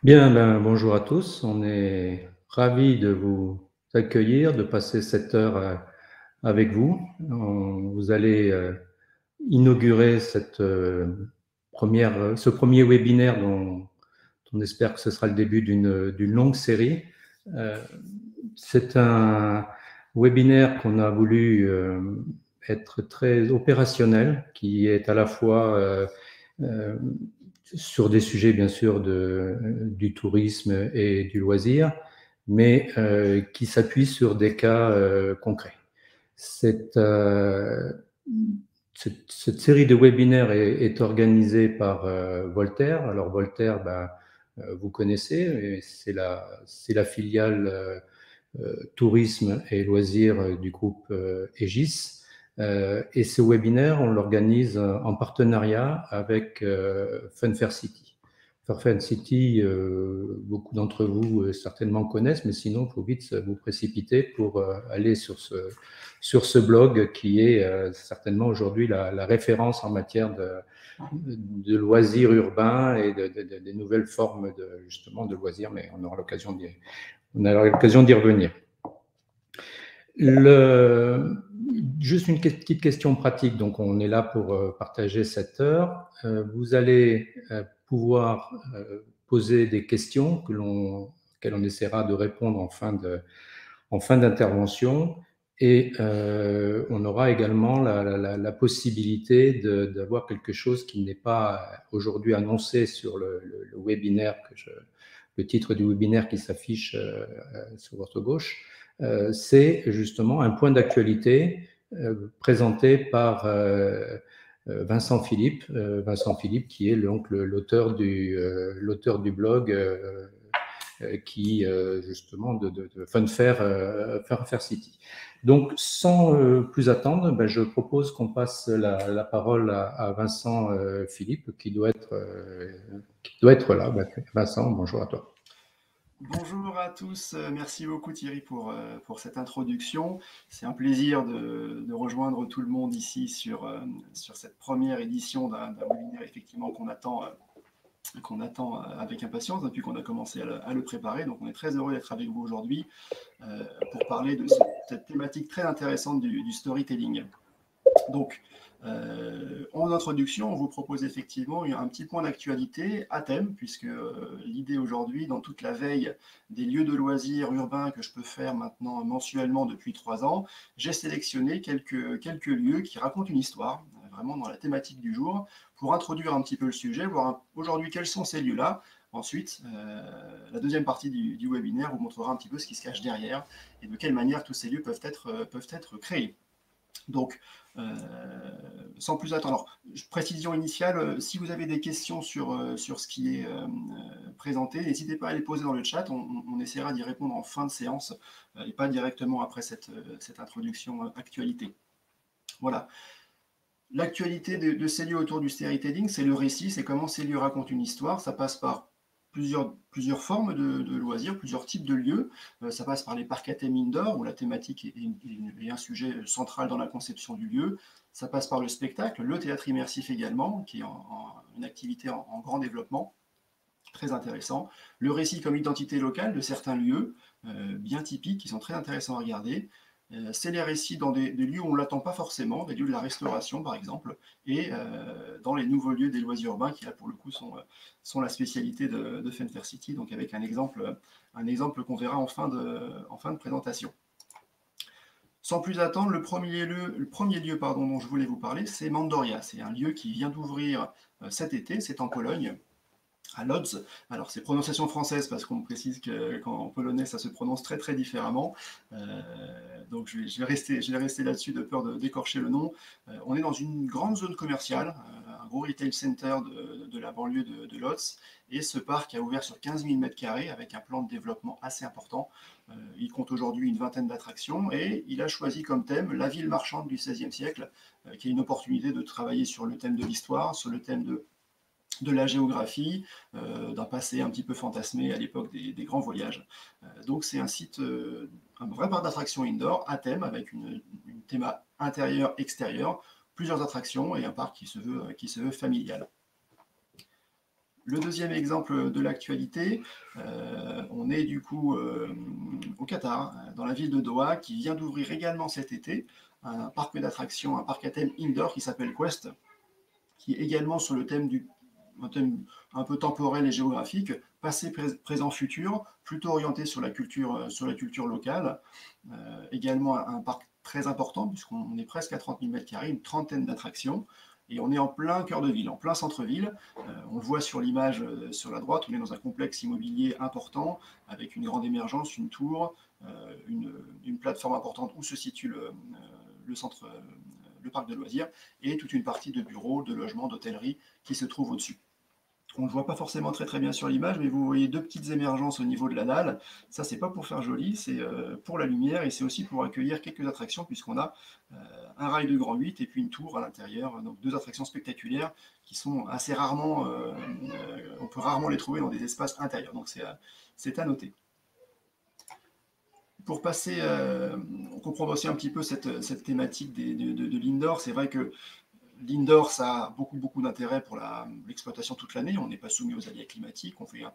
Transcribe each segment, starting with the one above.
Bien, ben, bonjour à tous. On est ravis de vous accueillir, de passer cette heure avec vous. Vous allez inaugurer ce premier webinaire dont on espère que ce sera le début d'une longue série. Euh, c'est un webinaire qu'on a voulu être très opérationnel, qui est à la fois euh, sur des sujets bien sûr du tourisme et du loisir, mais qui s'appuie sur des cas concrets. Cette, euh, cette série de webinaires est organisée par Voltaire. Alors Voltaire, ben, vous connaissez, c'est la filiale tourisme et loisirs du groupe Aegis. Et ce webinaire, on l'organise en partenariat avec Funfair City. Funfair City, beaucoup d'entre vous certainement connaissent, mais sinon, il faut vite vous précipiter pour aller sur ce blog qui est certainement aujourd'hui la référence en matière de loisirs urbains et des nouvelles formes justement de loisirs, mais on aura l'occasion d'y revenir. Juste une petite question pratique, donc on est là pour partager cette heure. Vous allez pouvoir poser des questions auxquelles on essaiera de répondre en fin d'intervention, et on aura également la possibilité d'avoir quelque chose qui n'est pas aujourd'hui annoncé sur le webinaire, le titre du webinaire qui s'affiche sur votre gauche. C'est justement un point d'actualité présenté par Vincent Philippe. Vincent Philippe, qui est donc l'auteur du blog qui justement de Funfair City. Donc, sans plus attendre, ben, je propose qu'on passe la parole à Vincent Philippe, qui doit être là. Ben, Vincent, bonjour à toi. Bonjour à tous, merci beaucoup Thierry pour cette introduction. C'est un plaisir de rejoindre tout le monde ici sur cette première édition d'un webinaire effectivement qu'on attend avec impatience depuis qu'on a commencé à le préparer. Donc on est très heureux d'être avec vous aujourd'hui pour parler de cette thématique très intéressante du storytelling. Donc, en introduction, on vous propose effectivement un petit point d'actualité à thème, puisque l'idée aujourd'hui, dans toute la veille des lieux de loisirs urbains que je peux faire maintenant mensuellement depuis 3 ans, j'ai sélectionné quelques lieux qui racontent une histoire, vraiment dans la thématique du jour, pour introduire un petit peu le sujet, voir aujourd'hui quels sont ces lieux-là. Ensuite, la deuxième partie du webinaire vous montrera un petit peu ce qui se cache derrière et de quelle manière tous ces lieux peuvent être créés. Donc, sans plus attendre, alors, précision initiale, si vous avez des questions sur ce qui est présenté, n'hésitez pas à les poser dans le chat, on essaiera d'y répondre en fin de séance et pas directement après cette introduction actualité. Voilà. L'actualité de ces lieux autour du storytelling, c'est le récit, c'est comment ces lieux racontent une histoire. Ça passe par plusieurs formes de loisirs, plusieurs types de lieux. Ça passe par les parcs à thème indoor, où la thématique est un sujet central dans la conception du lieu. Ça passe par le spectacle, le théâtre immersif également, qui est une activité en grand développement, très intéressant. Le récit comme identité locale de certains lieux, bien typiques, qui sont très intéressants à regarder. C'est les récits dans des lieux où on ne l'attend pas forcément, des lieux de la restauration par exemple, et dans les nouveaux lieux des loisirs urbains qui là pour le coup sont la spécialité de Funfair City, donc avec un exemple qu'on verra en fin de présentation. Sans plus attendre, le premier lieu dont je voulais vous parler, c'est Mandoria. C'est un lieu qui vient d'ouvrir cet été, c'est en Pologne, à Lodz. Alors c'est prononciation française parce qu'on précise qu'en polonais ça se prononce très très différemment. Donc je vais rester là-dessus de peur d'écorcher le nom. On est dans une grande zone commerciale, un gros retail center de la banlieue de Lodz. Et ce parc a ouvert sur 15 000 m² avec un plan de développement assez important. Il compte aujourd'hui une vingtaine d'attractions et il a choisi comme thème la ville marchande du XVIe siècle, qui est une opportunité de travailler sur le thème de l'histoire, sur le thème de la géographie, d'un passé un petit peu fantasmé à l'époque des grands voyages. Donc c'est un site, un vrai parc d'attractions indoor à thème avec une théma intérieur-extérieur, plusieurs attractions et un parc qui se veut familial. Le deuxième exemple de l'actualité, on est du coup au Qatar, dans la ville de Doha, qui vient d'ouvrir également cet été un parc d'attractions, un parc à thème indoor qui s'appelle Quest, qui est également sur le thème un thème un peu temporel et géographique, passé, présent, futur, plutôt orienté sur la culture locale. Également un parc très important, puisqu'on est presque à 30 000 m², une trentaine d'attractions, et on est en plein cœur de ville, en plein centre-ville. On le voit sur l'image sur la droite, on est dans un complexe immobilier important, avec une grande émergence, une tour, une plateforme importante où se situe le centre, le parc de loisirs, et toute une partie de bureaux, de logements, d'hôtellerie qui se trouve au-dessus. On ne le voit pas forcément très bien sur l'image, mais vous voyez deux petites émergences au niveau de la dalle. Ça, c'est pas pour faire joli, c'est pour la lumière, et c'est aussi pour accueillir quelques attractions, puisqu'on a un rail de grand 8 et puis une tour à l'intérieur. Donc deux attractions spectaculaires qui sont assez rarement, on peut rarement les trouver dans des espaces intérieurs. Donc c'est à noter. Pour passer, on comprend aussi un petit peu cette thématique de l'indoor. C'est vrai que l'indoor, ça a beaucoup d'intérêt pour l'exploitation toute l'année. On n'est pas soumis aux aléas climatiques, on ouvre à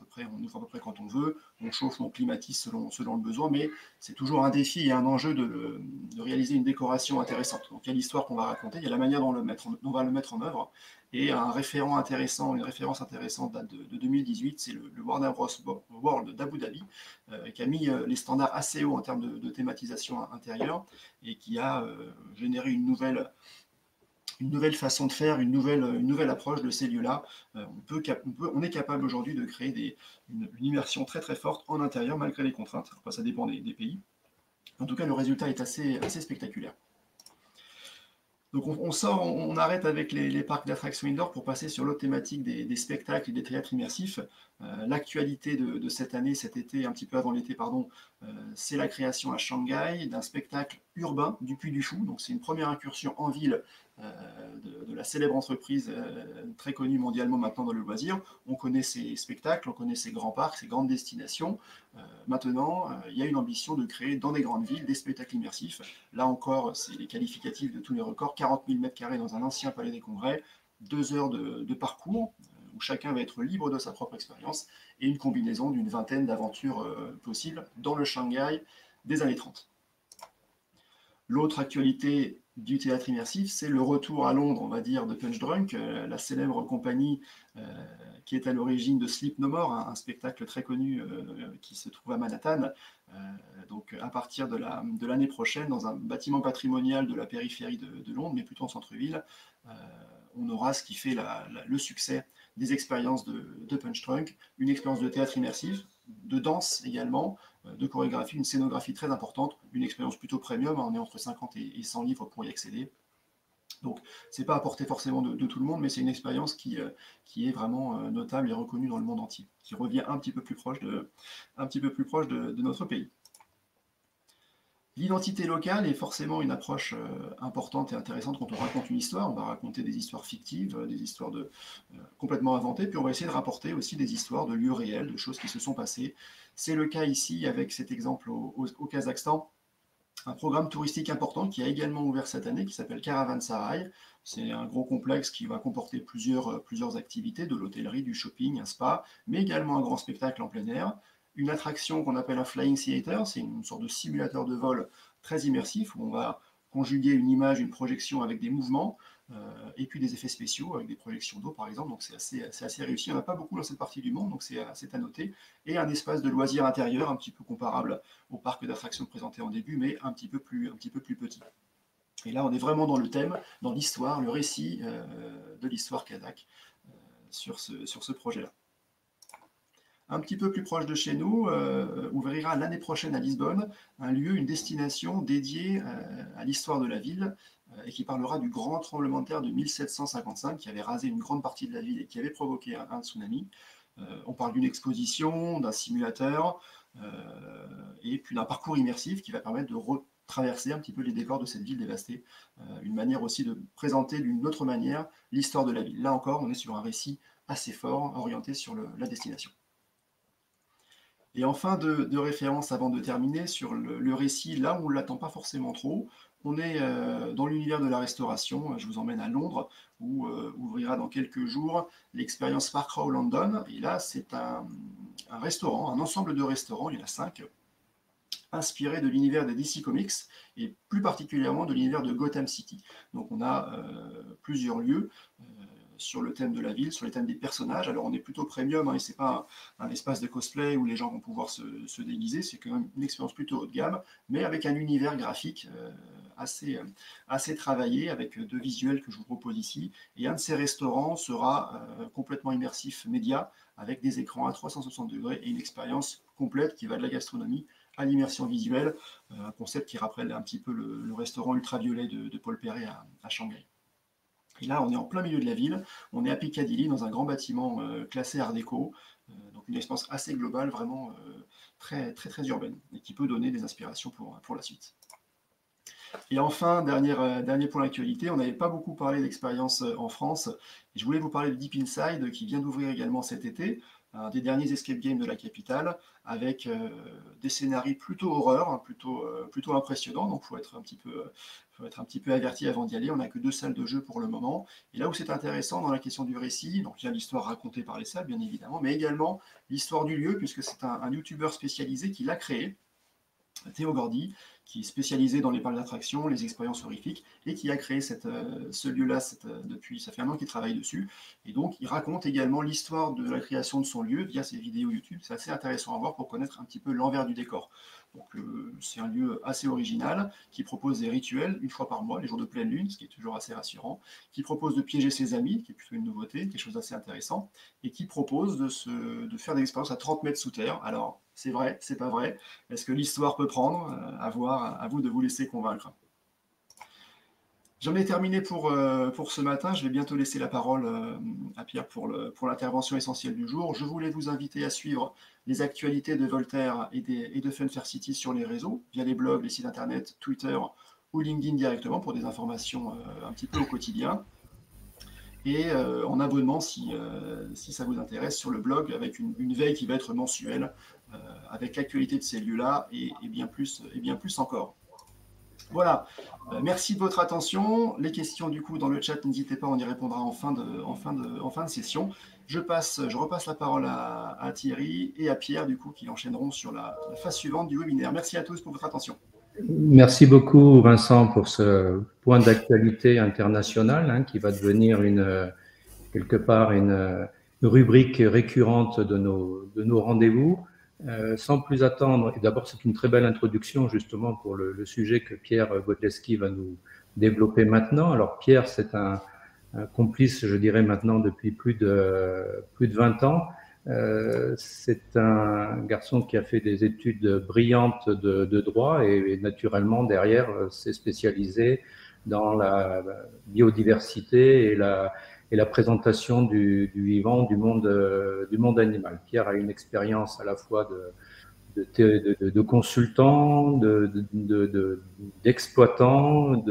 peu près quand on veut, on chauffe, on climatise selon le besoin, mais c'est toujours un défi et un enjeu de réaliser une décoration intéressante. Donc il y a l'histoire qu'on va raconter, il y a la manière dont on va le mettre en œuvre, et une référence intéressante date de 2018, c'est le Warner Bros. World d'Abu Dhabi, qui a mis les standards assez hauts en termes de thématisation intérieure, et qui a généré une nouvelle façon de faire, une nouvelle approche de ces lieux-là. On est capable aujourd'hui de créer une immersion très forte en intérieur, malgré les contraintes. Enfin, ça dépend des pays. En tout cas, le résultat est assez spectaculaire. Donc on arrête avec les parcs d'attractions indoor pour passer sur l'autre thématique des spectacles et des théâtres immersifs. L'actualité de cet été, un petit peu avant l'été, pardon, c'est la création à Shanghai d'un spectacle urbain du Puy du Fou. Donc c'est une première incursion en ville de la célèbre entreprise très connue mondialement maintenant dans le loisir. On connaît ses spectacles, on connaît ses grands parcs, ses grandes destinations. Maintenant, il y a une ambition de créer dans des grandes villes des spectacles immersifs. Là encore, c'est les qualificatifs de tous les records. 40 000 m² dans un ancien palais des congrès, 2 heures de parcours, où chacun va être libre de sa propre expérience, et une combinaison d'une vingtaine d'aventures possibles dans le Shanghai des années 30. L'autre actualité du théâtre immersif, c'est le retour à Londres, on va dire, de Punch Drunk, la célèbre compagnie qui est à l'origine de Sleep No More, un spectacle très connu qui se trouve à Manhattan. Donc à partir de l'année prochaine, dans un bâtiment patrimonial de la périphérie de Londres, mais plutôt en centre-ville, on aura ce qui fait le succès des expériences de Punch Drunk, une expérience de théâtre immersif, de danse également, de chorégraphie, une scénographie très importante, une expérience plutôt premium, on est entre 50 et 100 livres pour y accéder. Donc c'est pas à portée forcément de tout le monde, mais c'est une expérience qui est vraiment notable et reconnue dans le monde entier, qui revient un petit peu plus proche de notre pays. L'identité locale est forcément une approche importante et intéressante quand on raconte une histoire. On va raconter des histoires fictives, des histoires complètement inventées, puis on va essayer de rapporter aussi des histoires de lieux réels, de choses qui se sont passées. C'est le cas ici avec cet exemple au Kazakhstan, un programme touristique important qui a également ouvert cette année, qui s'appelle Caravansarai. C'est un gros complexe qui va comporter plusieurs activités, de l'hôtellerie, du shopping, un spa, mais également un grand spectacle en plein air. Une attraction qu'on appelle un Flying Theater, c'est une sorte de simulateur de vol très immersif, où on va conjuguer une image, une projection avec des mouvements, et puis des effets spéciaux avec des projections d'eau par exemple, donc c'est assez réussi. Il n'y en a pas beaucoup dans cette partie du monde, donc c'est à noter. Et un espace de loisirs intérieur un petit peu comparable au parc d'attractions présenté en début, mais un petit peu plus petit. Et là on est vraiment dans le thème, dans l'histoire, le récit de l'histoire kazakh sur ce projet-là. Un petit peu plus proche de chez nous, ouvrira l'année prochaine à Lisbonne un lieu, une destination dédiée à l'histoire de la ville, et qui parlera du grand tremblement de terre de 1755 qui avait rasé une grande partie de la ville et qui avait provoqué un tsunami. On parle d'une exposition, d'un simulateur, et puis d'un parcours immersif qui va permettre de retraverser un petit peu les décors de cette ville dévastée. Une manière aussi de présenter d'une autre manière l'histoire de la ville. Là encore, on est sur un récit assez fort, orienté sur la destination. Et enfin, de référence avant de terminer, sur le récit, là où on ne l'attend pas forcément trop, On est dans l'univers de la restauration. Je vous emmène à Londres, où ouvrira dans quelques jours l'expérience Park Row London. Et là, c'est un restaurant, un ensemble de restaurants, il y en a 5, inspirés de l'univers des DC Comics, et plus particulièrement de l'univers de Gotham City. Donc on a plusieurs lieux sur le thème de la ville, sur les thèmes des personnages. Alors on est plutôt premium, hein, et c'est pas un espace de cosplay où les gens vont pouvoir se déguiser, c'est quand même une expérience plutôt haut de gamme, mais avec un univers graphique assez travaillé, avec 2 visuels que je vous propose ici. Et un de ces restaurants sera complètement immersif média, avec des écrans à 360 degrés et une expérience complète qui va de la gastronomie à l'immersion visuelle, un concept qui rappelle un petit peu le restaurant ultraviolet de Paul Perret à Shanghai. Et là, on est en plein milieu de la ville, on est à Piccadilly, dans un grand bâtiment classé Art déco, donc une expérience assez globale, vraiment très urbaine, et qui peut donner des inspirations pour la suite. Et enfin, dernier point d'actualité, on n'avait pas beaucoup parlé d'expérience en France, et je voulais vous parler de Deep Inside, qui vient d'ouvrir également cet été, un des derniers escape games de la capitale, avec des scénarios plutôt horreur, hein, plutôt impressionnants, donc il faut être un petit peu averti avant d'y aller. On n'a que 2 salles de jeu pour le moment. Et là où c'est intéressant dans la question du récit, donc il y a l'histoire racontée par les salles, bien évidemment, mais également l'histoire du lieu, puisque c'est un youtubeur spécialisé qui l'a créé, Théo Gordy, qui est spécialisé dans les parcs d'attractions, les expériences horrifiques, et qui a créé ce lieu-là depuis, ça fait 1 an qu'il travaille dessus. Et donc, il raconte également l'histoire de la création de son lieu via ses vidéos YouTube. C'est assez intéressant à voir pour connaître un petit peu l'envers du décor. Donc, c'est un lieu assez original, qui propose des rituels 1 fois par mois, les jours de pleine lune, ce qui est toujours assez rassurant, qui propose de piéger ses amis, qui est plutôt une nouveauté, quelque chose d'assez intéressant, et qui propose de faire des expériences à 30 mètres sous terre. Alors, c'est vrai, c'est pas vrai. Est-ce que l'histoire peut prendre? À vous de vous laisser convaincre. J'en ai terminé pour ce matin. Je vais bientôt laisser la parole à Pierre pour l'intervention essentielle du jour. Je voulais vous inviter à suivre les actualités de Voltaire et de Funfair City sur les réseaux, via les blogs, les sites internet, Twitter ou LinkedIn directement, pour des informations un petit peu au quotidien. Et en abonnement, si ça vous intéresse, sur le blog, avec une veille qui va être mensuelle, avec l'actualité de ces lieux-là et bien plus encore. Voilà, merci de votre attention. Les questions du coup dans le chat, n'hésitez pas, on y répondra en fin de session. Je repasse la parole à Thierry et à Pierre du coup, qui enchaîneront sur la phase suivante du webinaire. Merci à tous pour votre attention. Merci beaucoup Vincent pour ce point d'actualité internationale, hein, qui va devenir quelque part une rubrique récurrente de nos rendez-vous. Sans plus attendre, et d'abord c'est une très belle introduction justement pour le sujet que Pierre Godleski va nous développer maintenant. Alors Pierre, c'est un complice, je dirais maintenant depuis plus de 20 ans. C'est un garçon qui a fait des études brillantes de droit et naturellement derrière s'est spécialisé dans la biodiversité et la présentation du vivant, du monde animal. Pierre a une expérience à la fois de consultant, d'exploitant,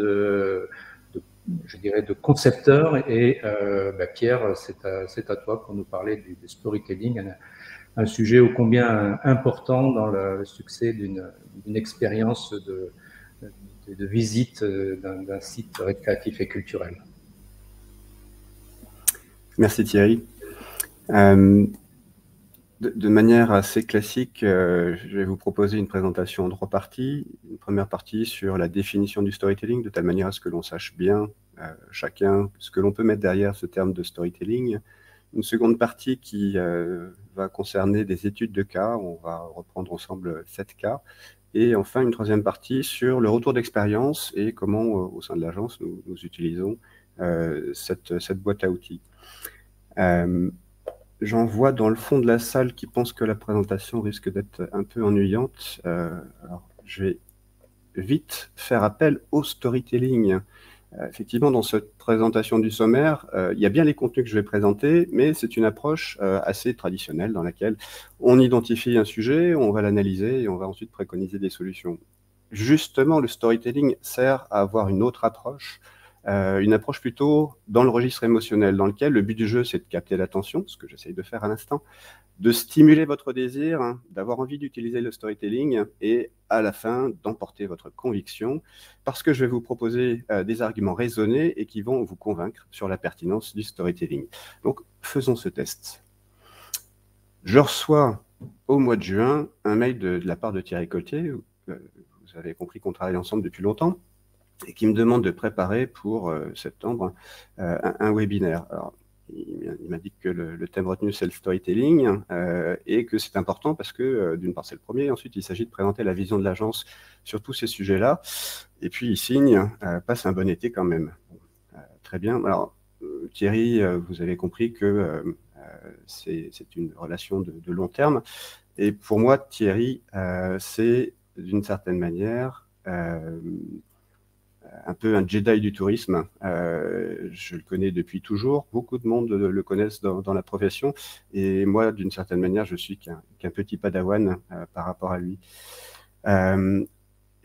je dirais de concepteur. Et Pierre, c'est à toi pour nous parler du storytelling, un sujet ô combien important dans le succès d'une expérience de visite d'un site récréatif et culturel. Merci Thierry. De manière assez classique, je vais vous proposer une présentation en 3 parties. Une première partie sur la définition du storytelling, de telle manière à ce que l'on sache bien chacun ce que l'on peut mettre derrière ce terme de storytelling. Une seconde partie qui va concerner des études de cas, on va reprendre ensemble 7 cas. Et enfin, une troisième partie sur le retour d'expérience et comment, au sein de l'agence, nous utilisons cette boîte à outils. J'en vois dans le fond de la salle qui pensent que la présentation risque d'être un peu ennuyante. Alors, je vais vite faire appel au storytelling. Effectivement, dans cette présentation du sommaire, il y a bien les contenus que je vais présenter, mais c'est une approche assez traditionnelle dans laquelle on identifie un sujet, on va l'analyser et on va ensuite préconiser des solutions. Justement, le storytelling sert à avoir une autre approche une approche plutôt dans le registre émotionnel, dans lequel le but du jeu, c'est de capter l'attention, ce que j'essaye de faire à l'instant, de stimuler votre désir, hein, d'avoir envie d'utiliser le storytelling et à la fin d'emporter votre conviction, parce que je vais vous proposer des arguments raisonnés et qui vont vous convaincre sur la pertinence du storytelling. Donc, faisons ce test. Je reçois au mois de juin un mail de la part de Thierry Coltier, vous avez compris qu'on travaille ensemble depuis longtemps, et qui me demande de préparer pour septembre un webinaire. Alors, il m'a dit que le thème retenu, c'est le storytelling, et que c'est important parce que, d'une part, c'est le premier, ensuite, il s'agit de présenter la vision de l'agence sur tous ces sujets-là, et puis il signe « Passe un bon été quand même ». Très bien. Alors, Thierry, vous avez compris que c'est une relation de long terme, et pour moi, Thierry, c'est d'une certaine manière un peu un Jedi du tourisme. Je le connais depuis toujours. Beaucoup de monde le connaissent dans la profession. Et moi, d'une certaine manière, je suis qu'un petit padawan par rapport à lui.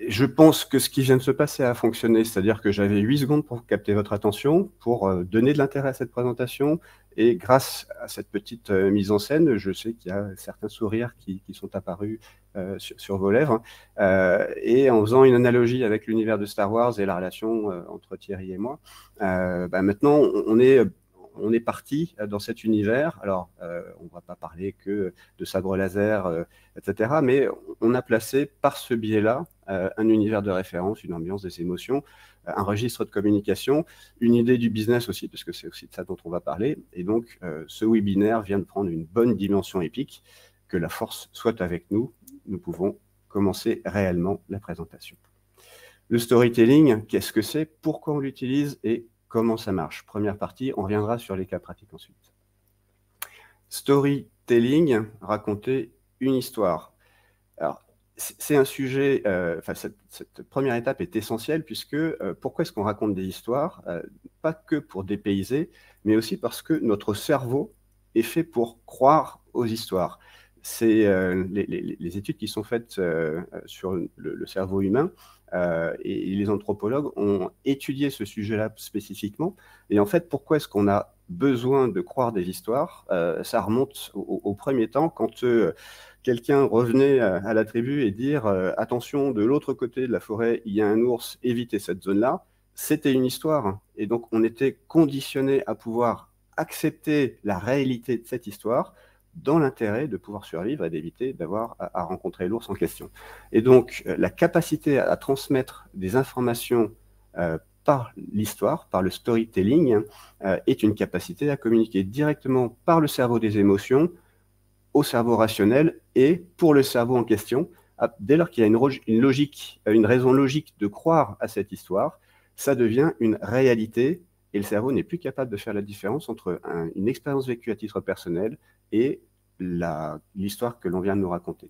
Je pense que ce qui vient de se passer a fonctionné, c'est-à-dire que j'avais 8 secondes pour capter votre attention, pour donner de l'intérêt à cette présentation, et grâce à cette petite mise en scène, je sais qu'il y a certains sourires qui sont apparus sur vos lèvres, et en faisant une analogie avec l'univers de Star Wars et la relation entre Thierry et moi, maintenant on est parti dans cet univers. Alors, on ne va pas parler que de sabre laser, etc., mais on a placé par ce biais-là un univers de référence, une ambiance, des émotions, un registre de communication, une idée du business aussi, parce que c'est aussi de ça dont on va parler. Et donc, ce webinaire vient de prendre une bonne dimension épique. Que la force soit avec nous, nous pouvons commencer réellement la présentation. Le storytelling, qu'est-ce que c'est? Pourquoi on l'utilise et comment ça marche? Première partie, on reviendra sur les cas pratiques ensuite. Storytelling, raconter une histoire. Alors, c'est un sujet, cette première étape est essentielle puisque pourquoi est-ce qu'on raconte des histoires? Pas que pour dépayser, mais aussi parce que notre cerveau est fait pour croire aux histoires. C'est les études qui sont faites sur le cerveau humain et les anthropologues ont étudié ce sujet-là spécifiquement. Et en fait, pourquoi est-ce qu'on a besoin de croire des histoires? Ça remonte au premier temps quand quelqu'un revenait à la tribu et dire attention, de l'autre côté de la forêt, il y a un ours, évitez cette zone-là. C'était une histoire. Et donc, on était conditionné à pouvoir accepter la réalité de cette histoire dans l'intérêt de pouvoir survivre et d'éviter d'avoir à rencontrer l'ours en question. Et donc, la capacité à transmettre des informations par l'histoire, par le storytelling, est une capacité à communiquer directement par le cerveau des émotions au cerveau rationnel et pour le cerveau en question. Dès lors qu'il y a une raison logique de croire à cette histoire, ça devient une réalité et le cerveau n'est plus capable de faire la différence entre une expérience vécue à titre personnel et l'histoire que l'on vient de nous raconter.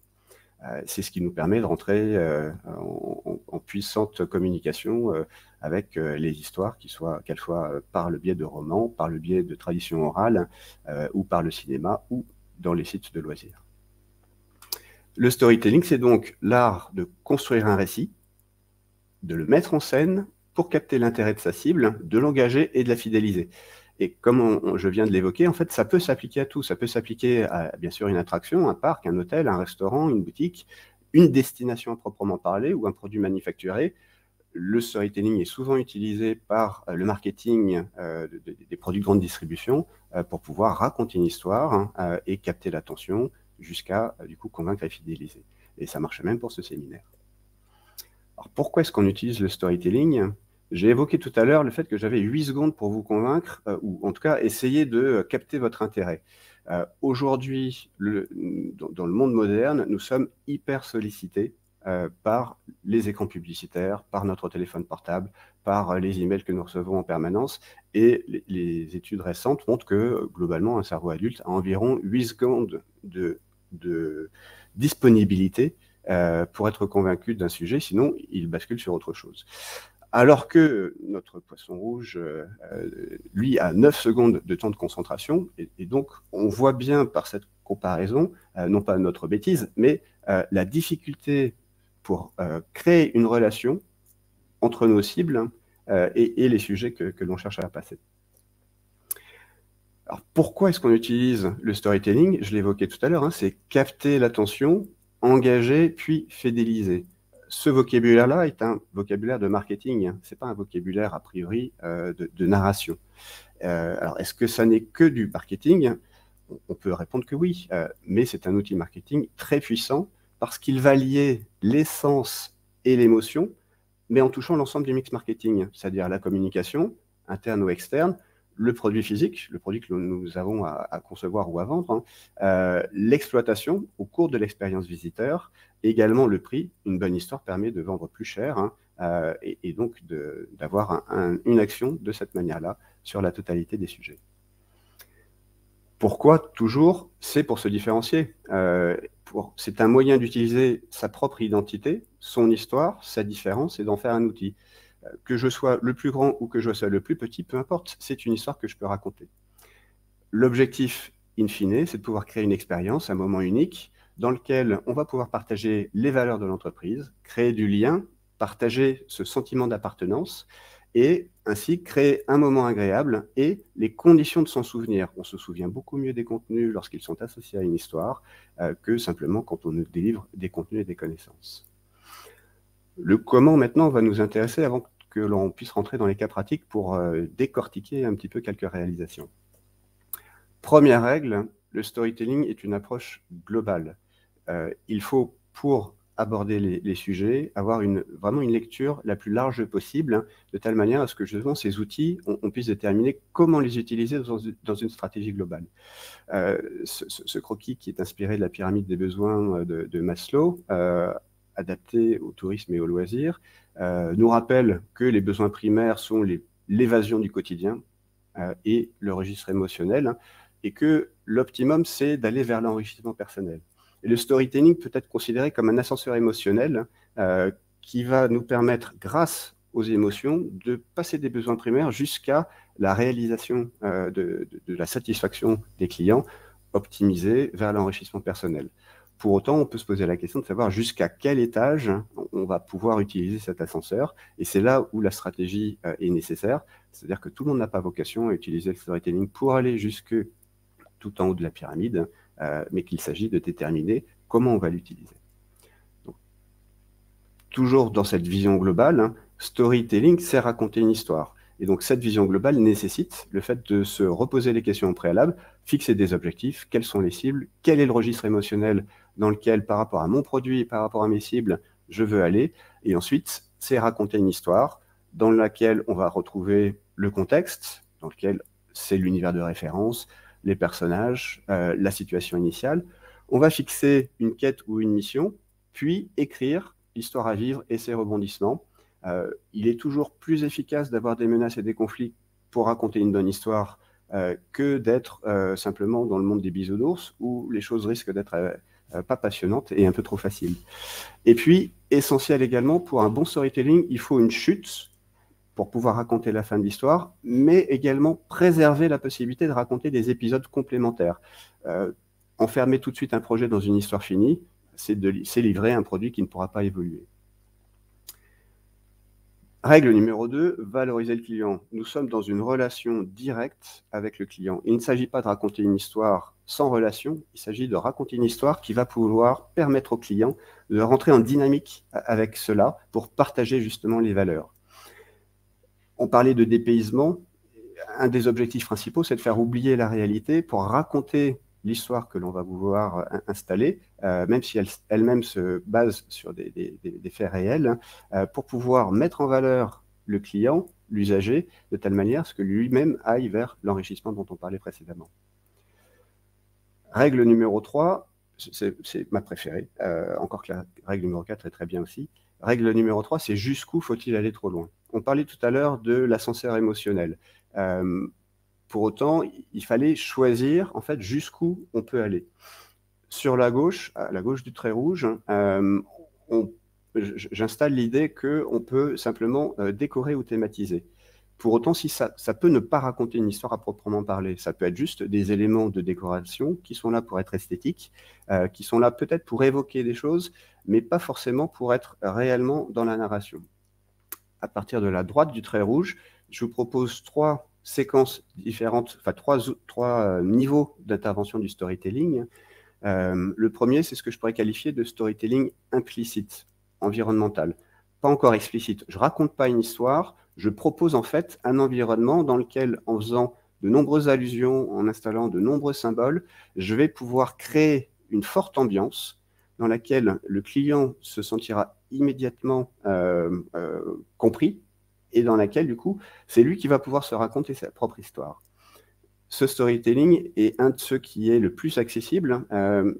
C'est ce qui nous permet de rentrer en puissante communication avec les histoires, qu'elles soient par le biais de romans, par le biais de traditions orales, ou par le cinéma, ou dans les sites de loisirs. Le storytelling, c'est donc l'art de construire un récit, de le mettre en scène pour capter l'intérêt de sa cible, de l'engager et de la fidéliser. Et comme je viens de l'évoquer, en fait, ça peut s'appliquer à tout. Ça peut s'appliquer à, bien sûr, une attraction, un parc, un hôtel, un restaurant, une boutique, une destination à proprement parler ou un produit manufacturé. Le storytelling est souvent utilisé par le marketing des produits de grande distribution pour pouvoir raconter une histoire et capter l'attention jusqu'à, du coup, convaincre et fidéliser. Et ça marche même pour ce séminaire. Alors, pourquoi est-ce qu'on utilise le storytelling ? J'ai évoqué tout à l'heure le fait que j'avais 8 secondes pour vous convaincre, ou en tout cas essayer de capter votre intérêt. Aujourd'hui, dans le monde moderne, nous sommes hyper sollicités par les écrans publicitaires, par notre téléphone portable, par les emails que nous recevons en permanence. Et les études récentes montrent que, globalement, un cerveau adulte a environ 8 secondes de disponibilité pour être convaincu d'un sujet, sinon il bascule sur autre chose. Alors que notre poisson rouge, lui, a 9 secondes de temps de concentration, et donc on voit bien par cette comparaison, non pas notre bêtise, mais la difficulté pour créer une relation entre nos cibles et les sujets que l'on cherche à passer. Alors, pourquoi est-ce qu'on utilise le storytelling? Je l'évoquais tout à l'heure, c'est capter l'attention, engager, puis fidéliser. Ce vocabulaire-là est un vocabulaire de marketing, ce n'est pas un vocabulaire a priori de narration. Alors, est-ce que ça n'est que du marketing? On peut répondre que oui, mais c'est un outil marketing très puissant parce qu'il va lier l'essence et l'émotion, mais en touchant l'ensemble du mix marketing, c'est-à-dire la communication, interne ou externe, le produit physique, le produit que nous avons à concevoir ou à vendre, l'exploitation au cours de l'expérience visiteur, également le prix. Une bonne histoire permet de vendre plus cher et donc d'avoir une action de cette manière-là sur la totalité des sujets. Pourquoi toujours? C'est pour se différencier. C'est un moyen d'utiliser sa propre identité, son histoire, sa différence et d'en faire un outil. Que je sois le plus grand ou que je sois le plus petit, peu importe, c'est une histoire que je peux raconter. L'objectif, in fine, c'est de pouvoir créer une expérience, un moment unique, dans lequel on va pouvoir partager les valeurs de l'entreprise, créer du lien, partager ce sentiment d'appartenance, et ainsi créer un moment agréable et les conditions de s'en souvenir. On se souvient beaucoup mieux des contenus lorsqu'ils sont associés à une histoire que simplement quand on nous délivre des contenus et des connaissances. Le comment maintenant va nous intéresser avant que l'on puisse rentrer dans les cas pratiques pour décortiquer un petit peu quelques réalisations. Première règle, le storytelling est une approche globale. Il faut, pour aborder les sujets, avoir vraiment une lecture la plus large possible, de telle manière à ce que justement ces outils, on puisse déterminer comment les utiliser dans une stratégie globale. Ce croquis qui est inspiré de la pyramide des besoins de Maslow, adapté au tourisme et au loisir, nous rappelle que les besoins primaires sont l'évasion du quotidien et le registre émotionnel, et que l'optimum, c'est d'aller vers l'enrichissement personnel. Et le storytelling peut être considéré comme un ascenseur émotionnel qui va nous permettre, grâce aux émotions, de passer des besoins primaires jusqu'à la réalisation de la satisfaction des clients, optimisée vers l'enrichissement personnel. Pour autant, on peut se poser la question de savoir jusqu'à quel étage on va pouvoir utiliser cet ascenseur. Et c'est là où la stratégie est nécessaire. C'est-à-dire que tout le monde n'a pas vocation à utiliser le storytelling pour aller jusque tout en haut de la pyramide, mais qu'il s'agit de déterminer comment on va l'utiliser. Toujours dans cette vision globale, storytelling, c'est raconter une histoire. Et donc, cette vision globale nécessite le fait de se reposer les questions au préalable, fixer des objectifs, quelles sont les cibles, quel est le registre émotionnel dans lequel, par rapport à mon produit, par rapport à mes cibles, je veux aller. Et ensuite, c'est raconter une histoire dans laquelle on va retrouver le contexte, dans lequel c'est l'univers de référence, les personnages, la situation initiale. On va fixer une quête ou une mission, puis écrire l'histoire à vivre et ses rebondissements. Il est toujours plus efficace d'avoir des menaces et des conflits pour raconter une bonne histoire que d'être simplement dans le monde des bisounours où les choses risquent d'être pas passionnantes et un peu trop faciles. Et puis, essentiel également, pour un bon storytelling, il faut une chute pour pouvoir raconter la fin de l'histoire, mais également préserver la possibilité de raconter des épisodes complémentaires. Enfermer tout de suite un projet dans une histoire finie, c'est livrer un produit qui ne pourra pas évoluer. Règle numéro 2, valoriser le client. Nous sommes dans une relation directe avec le client. Il ne s'agit pas de raconter une histoire sans relation, il s'agit de raconter une histoire qui va pouvoir permettre au client de rentrer en dynamique avec cela pour partager justement les valeurs. On parlait de dépaysement. Un des objectifs principaux, c'est de faire oublier la réalité pour raconter l'histoire que l'on va vouloir installer, même si elle-même se base sur des faits réels, pour pouvoir mettre en valeur le client, l'usager, de telle manière à ce que lui-même aille vers l'enrichissement dont on parlait précédemment. Règle numéro 3, c'est ma préférée, encore que la règle numéro 4 est très bien aussi. Règle numéro 3, c'est jusqu'où faut-il aller trop loin? On parlait tout à l'heure de l'ascenseur émotionnel. Pour autant, il fallait choisir en fait jusqu'où on peut aller. Sur la gauche, à la gauche du trait rouge, j'installe l'idée qu'on peut simplement décorer ou thématiser. Pour autant, si ça peut ne pas raconter une histoire à proprement parler. Ça peut être juste des éléments de décoration qui sont là pour être esthétiques, qui sont là peut-être pour évoquer des choses, mais pas forcément pour être réellement dans la narration. à partir de la droite du trait rouge, je vous propose 3 séquences différentes, enfin 3 niveaux d'intervention du storytelling. Le premier, c'est ce que je pourrais qualifier de storytelling implicite, environnemental, pas encore explicite. Je ne raconte pas une histoire, je propose en fait un environnement dans lequel, en faisant de nombreuses allusions, en installant de nombreux symboles, je vais pouvoir créer une forte ambiance dans laquelle le client se sentira immédiatement compris et dans laquelle, du coup, c'est lui qui va pouvoir se raconter sa propre histoire. Ce storytelling est un de ceux qui est le plus accessible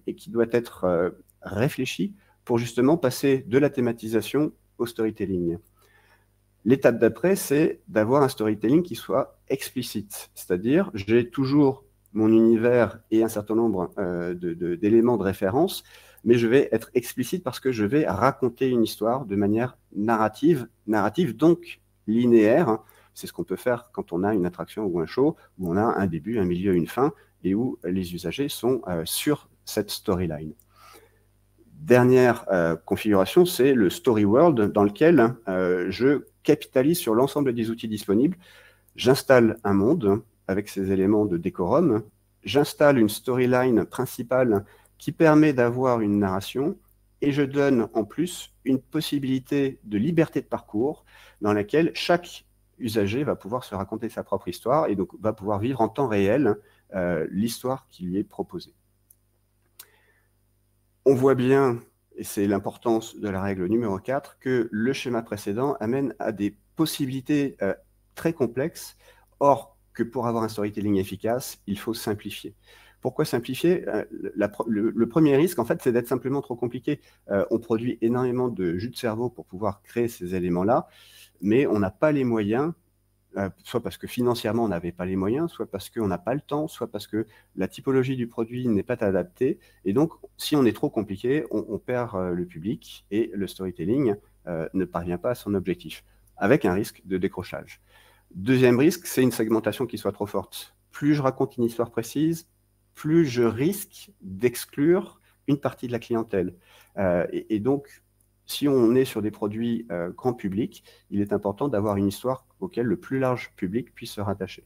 et qui doit être réfléchi pour justement passer de la thématisation au storytelling. L'étape d'après, c'est d'avoir un storytelling qui soit explicite, c'est-à-dire j'ai toujours mon univers et un certain nombre d'éléments de référence, mais je vais être explicite parce que je vais raconter une histoire de manière narrative donc linéaire. C'est ce qu'on peut faire quand on a une attraction ou un show, où on a un début, un milieu, une fin, et où les usagers sont sur cette storyline. Dernière configuration, c'est le story world dans lequel je capitalise sur l'ensemble des outils disponibles. J'installe un monde avec ses éléments de décorum, j'installe une storyline principale qui permet d'avoir une narration, et je donne en plus une possibilité de liberté de parcours dans laquelle chaque usager va pouvoir se raconter sa propre histoire et donc va pouvoir vivre en temps réel l'histoire qui lui est proposée. On voit bien, et c'est l'importance de la règle numéro 4, que le schéma précédent amène à des possibilités très complexes, or que pour avoir un storytelling efficace, il faut simplifier. Pourquoi simplifier? Le premier risque, en fait, c'est d'être simplement trop compliqué. On produit énormément de jus de cerveau pour pouvoir créer ces éléments-là, mais on n'a pas les moyens, soit parce que financièrement on n'avait pas les moyens, soit parce qu'on n'a pas le temps, soit parce que la typologie du produit n'est pas adaptée. Et donc, si on est trop compliqué, on perd le public et le storytelling ne parvient pas à son objectif, avec un risque de décrochage. Deuxième risque, c'est une segmentation qui soit trop forte. Plus je raconte une histoire précise, plus je risque d'exclure une partie de la clientèle. Et donc, si on est sur des produits grand public, il est important d'avoir une histoire auquel le plus large public puisse se rattacher.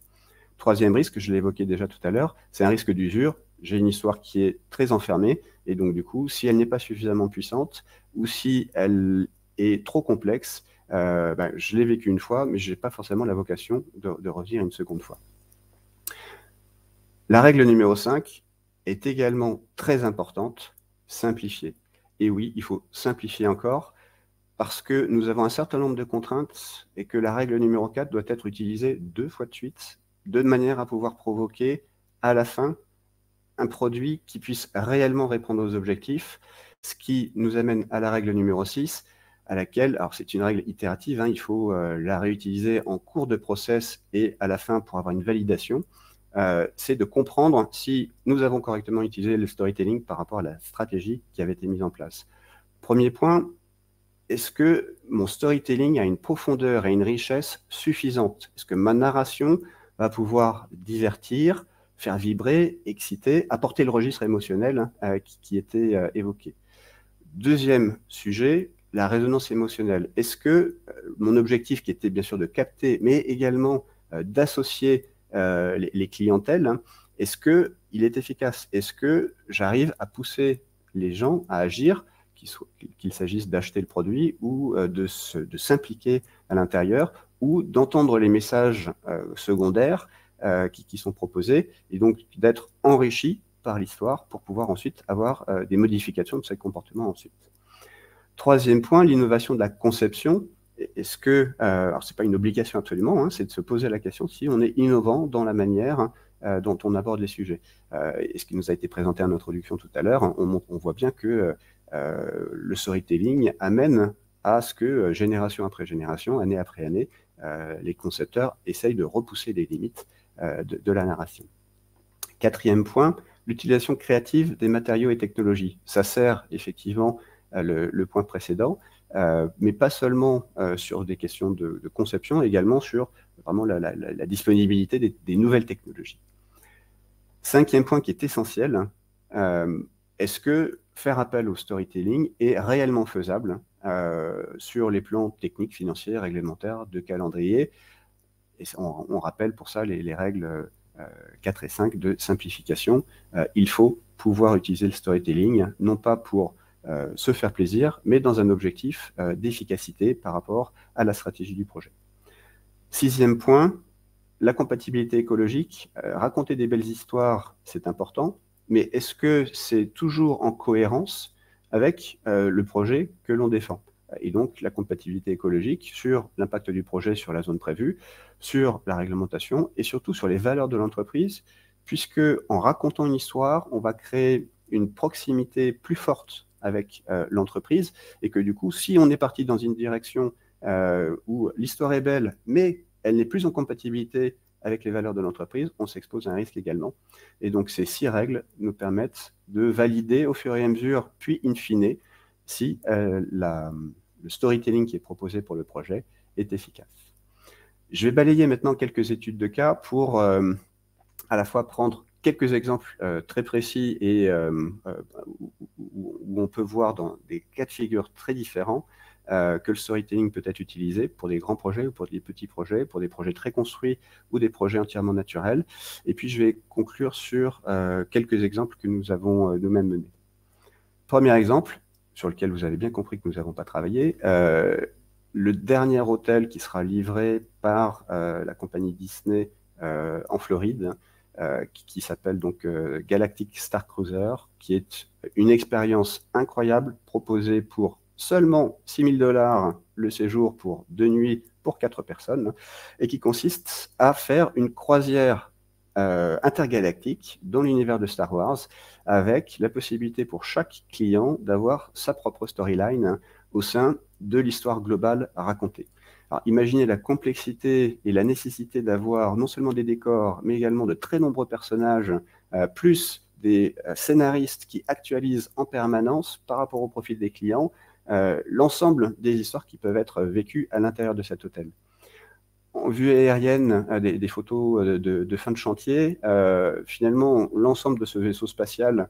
Troisième risque, je l'ai évoqué déjà tout à l'heure, c'est un risque d'usure. J'ai une histoire qui est très enfermée, et donc du coup, si elle n'est pas suffisamment puissante, ou si elle est trop complexe, je l'ai vécu une fois, mais je n'ai pas forcément la vocation de revenir une seconde fois. La règle numéro 5 est également très importante, simplifier. Et oui, il faut simplifier encore, parce que nous avons un certain nombre de contraintes et que la règle numéro 4 doit être utilisée 2 fois de suite, de manière à pouvoir provoquer à la fin un produit qui puisse réellement répondre aux objectifs, ce qui nous amène à la règle numéro 6, à laquelle, alors c'est une règle itérative, il faut la réutiliser en cours de process et à la fin pour avoir une validation, c'est de comprendre si nous avons correctement utilisé le storytelling par rapport à la stratégie qui avait été mise en place. Premier point, est-ce que mon storytelling a une profondeur et une richesse suffisantes? Est-ce que ma narration va pouvoir divertir, faire vibrer, exciter, apporter le registre émotionnel qui était évoqué? Deuxième sujet, la résonance émotionnelle. Est-ce que mon objectif, qui était bien sûr de capter, mais également d'associer les clientèles, est-ce qu'il est efficace? Est-ce que j'arrive à pousser les gens à agir, qu'il s'agisse d'acheter le produit ou de s'impliquer à l'intérieur ou d'entendre les messages secondaires qui sont proposés et donc d'être enrichis par l'histoire pour pouvoir ensuite avoir des modifications de ces comportements ensuite. Troisième point, l'innovation de la conception. Est-ce que, alors c'est pas une obligation absolument, c'est de se poser la question si on est innovant dans la manière dont on aborde les sujets. Et ce qui nous a été présenté en introduction tout à l'heure, on voit bien que le storytelling amène à ce que génération après génération, année après année, les concepteurs essayent de repousser les limites de la narration. Quatrième point, l'utilisation créative des matériaux et technologies. Ça sert effectivement le point précédent, mais pas seulement sur des questions de conception, également sur vraiment la disponibilité des nouvelles technologies. Cinquième point qui est essentiel, est-ce que faire appel au storytelling est réellement faisable sur les plans techniques, financiers, réglementaires, de calendrier. Et on rappelle pour ça les règles 4 et 5 de simplification. Il faut pouvoir utiliser le storytelling, non pas pour se faire plaisir, mais dans un objectif d'efficacité par rapport à la stratégie du projet. 6e point, la compatibilité écologique. Raconter des belles histoires, c'est important, mais est-ce que c'est toujours en cohérence avec le projet que l'on défend? Et donc, la compatibilité écologique sur l'impact du projet sur la zone prévue, sur la réglementation et surtout sur les valeurs de l'entreprise, puisque en racontant une histoire, on va créer une proximité plus forte avec l'entreprise et que du coup, si on est parti dans une direction où l'histoire est belle, mais elle n'est plus en compatibilité avec les valeurs de l'entreprise, on s'expose à un risque également. Et donc, ces 6 règles nous permettent de valider au fur et à mesure, puis in fine, si le storytelling qui est proposé pour le projet est efficace. Je vais balayer maintenant quelques études de cas pour à la fois prendre quelques exemples très précis et où on peut voir dans des cas de figure très différents que le storytelling peut être utilisé pour des grands projets ou pour des petits projets, pour des projets très construits ou des projets entièrement naturels. Et puis, je vais conclure sur quelques exemples que nous avons nous-mêmes menés. Premier exemple, sur lequel vous avez bien compris que nous n'avons pas travaillé, le dernier hôtel qui sera livré par la compagnie Disney en Floride, qui s'appelle donc Galactic Star Cruiser, qui est une expérience incroyable proposée pour seulement 6 000 $ le séjour pour 2 nuits pour 4 personnes, et qui consiste à faire une croisière intergalactique dans l'univers de Star Wars, avec la possibilité pour chaque client d'avoir sa propre storyline au sein de l'histoire globale à raconter. Alors, imaginez la complexité et la nécessité d'avoir non seulement des décors, mais également de très nombreux personnages, plus des scénaristes qui actualisent en permanence par rapport au profil des clients, l'ensemble des histoires qui peuvent être vécues à l'intérieur de cet hôtel. En vue aérienne, des photos de fin de chantier, finalement, l'ensemble de ce vaisseau spatial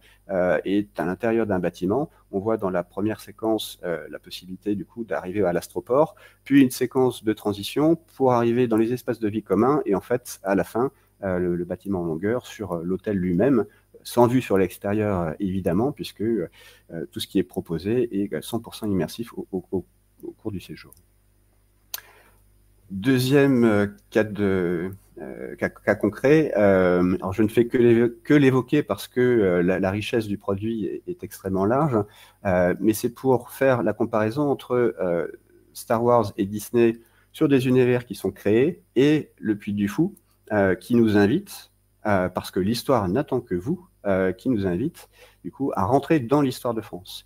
est à l'intérieur d'un bâtiment. On voit dans la première séquence la possibilité du coup d'arriver à l'astroport, puis une séquence de transition pour arriver dans les espaces de vie communs et en fait, à la fin, le bâtiment en longueur sur l'hôtel lui-même, sans vue sur l'extérieur évidemment, puisque tout ce qui est proposé est 100% immersif au cours du séjour. Deuxième cas concret, alors je ne fais que l'évoquer parce que la richesse du produit est extrêmement large, mais c'est pour faire la comparaison entre Star Wars et Disney sur des univers qui sont créés et le Puy du Fou qui nous invite, parce que l'histoire n'attend que vous, qui nous invite du coup à rentrer dans l'histoire de France.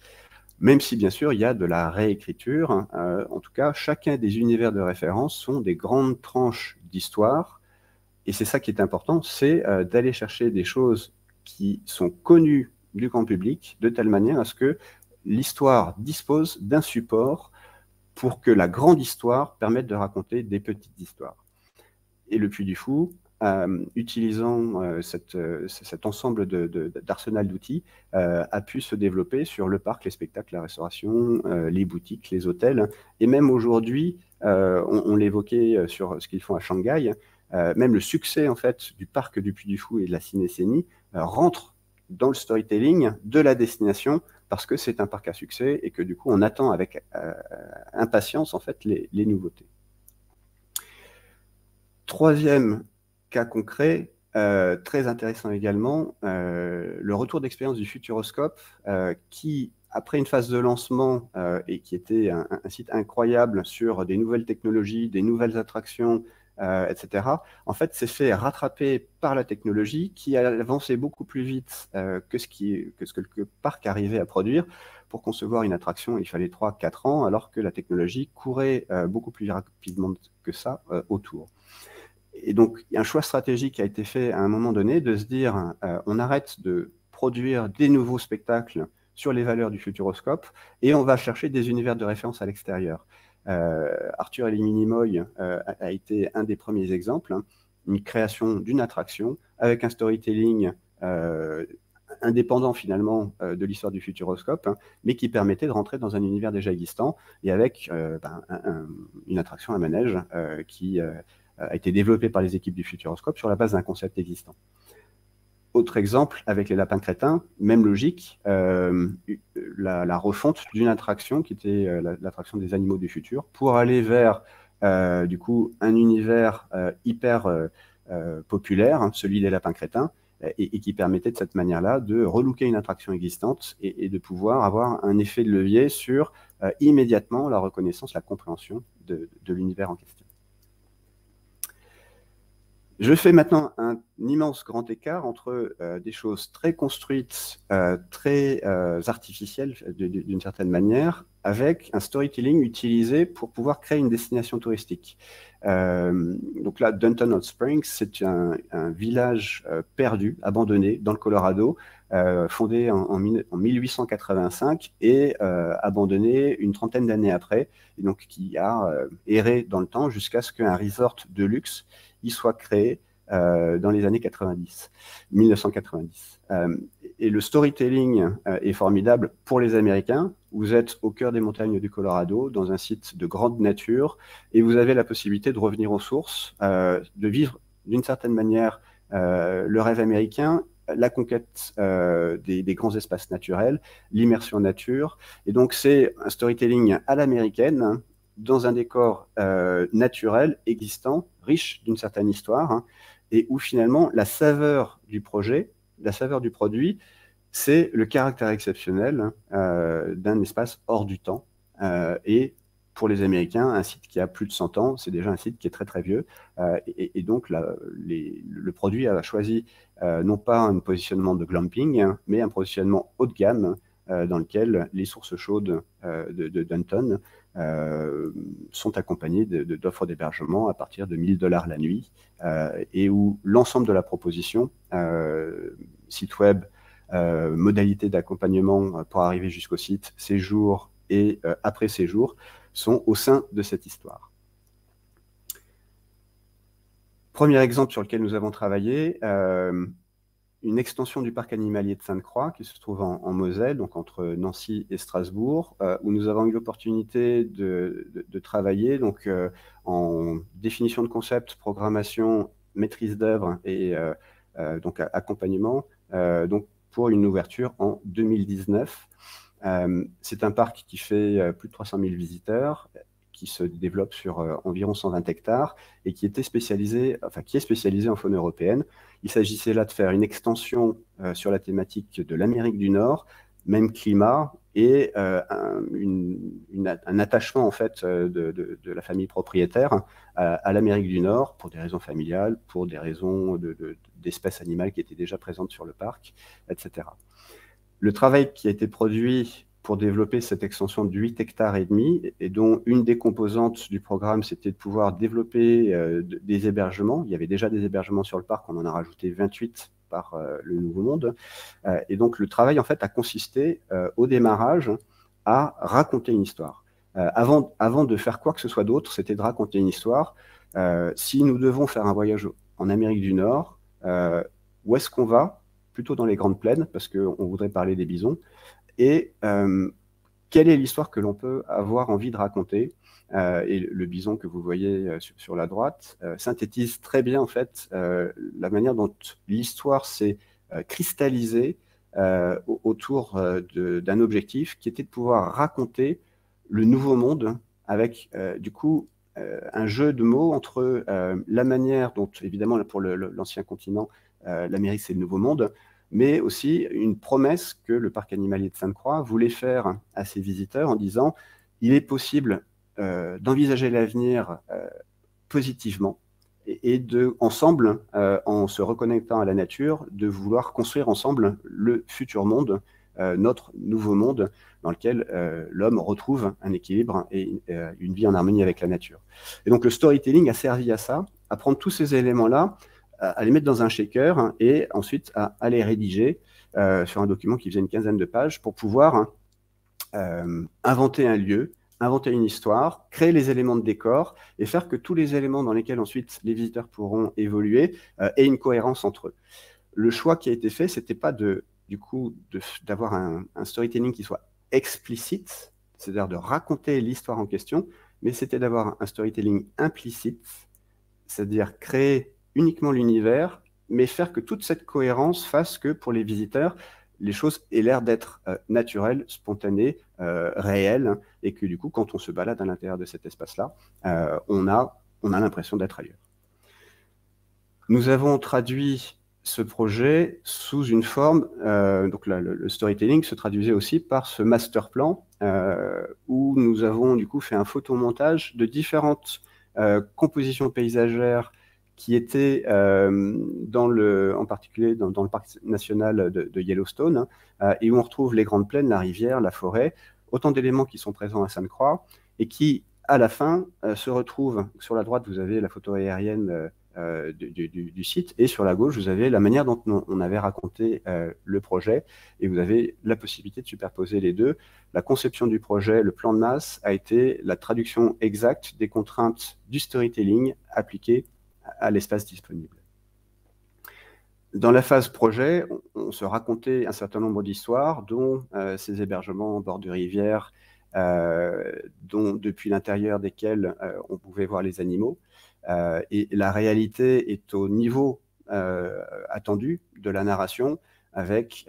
Même si, bien sûr, il y a de la réécriture, en tout cas, chacun des univers de référence sont des grandes tranches d'histoire. Et c'est ça qui est important, c'est d'aller chercher des choses qui sont connues du grand public, de telle manière à ce que l'histoire dispose d'un support pour que la grande histoire permette de raconter des petites histoires. Et le Puy du Fou, utilisant cet ensemble d'arsenal d'outils, a pu se développer sur le parc, les spectacles, la restauration, les boutiques, les hôtels. Et même aujourd'hui, on l'évoquait sur ce qu'ils font à Shanghai, même le succès en fait, du parc du Puy du Fou et de la Cinécénie rentre dans le storytelling de la destination parce que c'est un parc à succès et que du coup, on attend avec impatience en fait, les nouveautés. Troisième cas concret, très intéressant également, le retour d'expérience du Futuroscope qui, après une phase de lancement et qui était un site incroyable sur des nouvelles technologies, des nouvelles attractions, etc., en fait, s'est fait rattraper par la technologie qui a avancé beaucoup plus vite que ce que le parc arrivait à produire. Pour concevoir une attraction, il fallait 3-4 ans, alors que la technologie courait beaucoup plus rapidement que ça autour. Et donc, il y a un choix stratégique qui a été fait à un moment donné de se dire on arrête de produire des nouveaux spectacles sur les valeurs du Futuroscope et on va chercher des univers de référence à l'extérieur. Arthur et les Minimoy a été un des premiers exemples, une création d'une attraction avec un storytelling indépendant finalement de l'histoire du Futuroscope, hein, mais qui permettait de rentrer dans un univers déjà existant et avec une attraction, un manège qui a été développé par les équipes du Futuroscope sur la base d'un concept existant. Autre exemple, avec les lapins crétins, même logique, la refonte d'une attraction qui était l'attraction des animaux du futur pour aller vers du coup un univers hyper populaire, hein, celui des lapins crétins, et qui permettait de cette manière-là de relooker une attraction existante et de pouvoir avoir un effet de levier sur immédiatement la reconnaissance, la compréhension de l'univers en question. Je fais maintenant un immense grand écart entre des choses très construites, très artificielles d'une certaine manière, avec un storytelling utilisé pour pouvoir créer une destination touristique. Donc là, Dunton Hot Springs, c'est un village perdu, abandonné dans le Colorado, fondé en 1885 et abandonné une trentaine d'années après, et donc qui a erré dans le temps jusqu'à ce qu'un resort de luxe y soit créé dans les années 1990. Et le storytelling est formidable pour les Américains. Vous êtes au cœur des montagnes du Colorado, dans un site de grande nature, et vous avez la possibilité de revenir aux sources, de vivre d'une certaine manière le rêve américain, la conquête des grands espaces naturels, l'immersion nature. Et donc c'est un storytelling à l'américaine, hein, dans un décor naturel, existant, riche d'une certaine histoire, hein, et où finalement la saveur du projet, la saveur du produit, c'est le caractère exceptionnel d'un espace hors du temps. Et pour les Américains, un site qui a plus de 100 ans, c'est déjà un site qui est très très vieux. Et donc le produit a choisi non pas un positionnement de glamping, hein, mais un positionnement haut de gamme, dans lequel les sources chaudes de Dunton sont accompagnées d'offres d'hébergement à partir de 1 000 $ la nuit, et où l'ensemble de la proposition, site web, modalités d'accompagnement pour arriver jusqu'au site, séjour et après séjour, sont au sein de cette histoire. Premier exemple sur lequel nous avons travaillé, une extension du parc animalier de Sainte-Croix qui se trouve en Moselle, donc entre Nancy et Strasbourg, où nous avons eu l'opportunité de travailler donc, en définition de concept, programmation, maîtrise d'œuvre et donc accompagnement, donc pour une ouverture en 2019. C'est un parc qui fait plus de 300 000 visiteurs, qui se développe sur environ 120 hectares et qui est spécialisé en faune européenne. Il s'agissait là de faire une extension sur la thématique de l'Amérique du Nord, même climat, et un attachement en fait de la famille propriétaire à l'Amérique du Nord pour des raisons familiales, pour des raisons d'espèces animales qui étaient déjà présentes sur le parc, etc. Le travail qui a été produit pour développer cette extension de 8 hectares et demi, et dont une des composantes du programme, c'était de pouvoir développer des hébergements. Il y avait déjà des hébergements sur le parc, on en a rajouté 28 par le Nouveau Monde. Et donc, le travail, en fait, a consisté au démarrage à raconter une histoire. Avant de faire quoi que ce soit d'autre, c'était de raconter une histoire. Si nous devons faire un voyage en Amérique du Nord, où est-ce qu'on va? Plutôt dans les grandes plaines, parce qu'on voudrait parler des bisons. Et quelle est l'histoire que l'on peut avoir envie de raconter? Et le bison que vous voyez sur la droite synthétise très bien en fait la manière dont l'histoire s'est cristallisée autour d'un objectif qui était de pouvoir raconter le nouveau monde avec du coup un jeu de mots entre la manière dont, évidemment pour l'ancien continent, l'Amérique c'est le nouveau monde, mais aussi une promesse que le parc animalier de Sainte-Croix voulait faire à ses visiteurs en disant « il est possible d'envisager l'avenir positivement et ensemble, en se reconnectant à la nature, de vouloir construire ensemble le futur monde, notre nouveau monde dans lequel l'homme retrouve un équilibre et une vie en harmonie avec la nature. » Et donc le storytelling a servi à ça, à prendre tous ces éléments-là, à les mettre dans un shaker et ensuite à les rédiger sur un document qui faisait une quinzaine de pages pour pouvoir inventer un lieu, inventer une histoire, créer les éléments de décor et faire que tous les éléments dans lesquels ensuite les visiteurs pourront évoluer aient une cohérence entre eux. Le choix qui a été fait, c'était pas de du coup, d'avoir un storytelling qui soit explicite, c'est-à-dire de raconter l'histoire en question, mais c'était d'avoir un storytelling implicite, c'est-à-dire créer uniquement l'univers, mais faire que toute cette cohérence fasse que pour les visiteurs, les choses aient l'air d'être naturelles, spontanées, réelles, hein, et que du coup, quand on se balade à l'intérieur de cet espace-là, on a l'impression d'être ailleurs. Nous avons traduit ce projet sous une forme, donc le storytelling se traduisait aussi par ce master plan, où nous avons du coup fait un photomontage de différentes compositions paysagères qui étaient en particulier dans le parc national de Yellowstone, et où on retrouve les grandes plaines, la rivière, la forêt, autant d'éléments qui sont présents à Sainte-Croix, et qui, à la fin, se retrouvent. Sur la droite, vous avez la photo aérienne du site, et sur la gauche, vous avez la manière dont on avait raconté le projet, et vous avez la possibilité de superposer les deux. La conception du projet, le plan de masse, a été la traduction exacte des contraintes du storytelling appliquées à l'espace disponible. Dans la phase projet, on se racontait un certain nombre d'histoires, dont ces hébergements en bord de rivière, dont depuis l'intérieur desquels on pouvait voir les animaux. Et la réalité est au niveau attendu de la narration, avec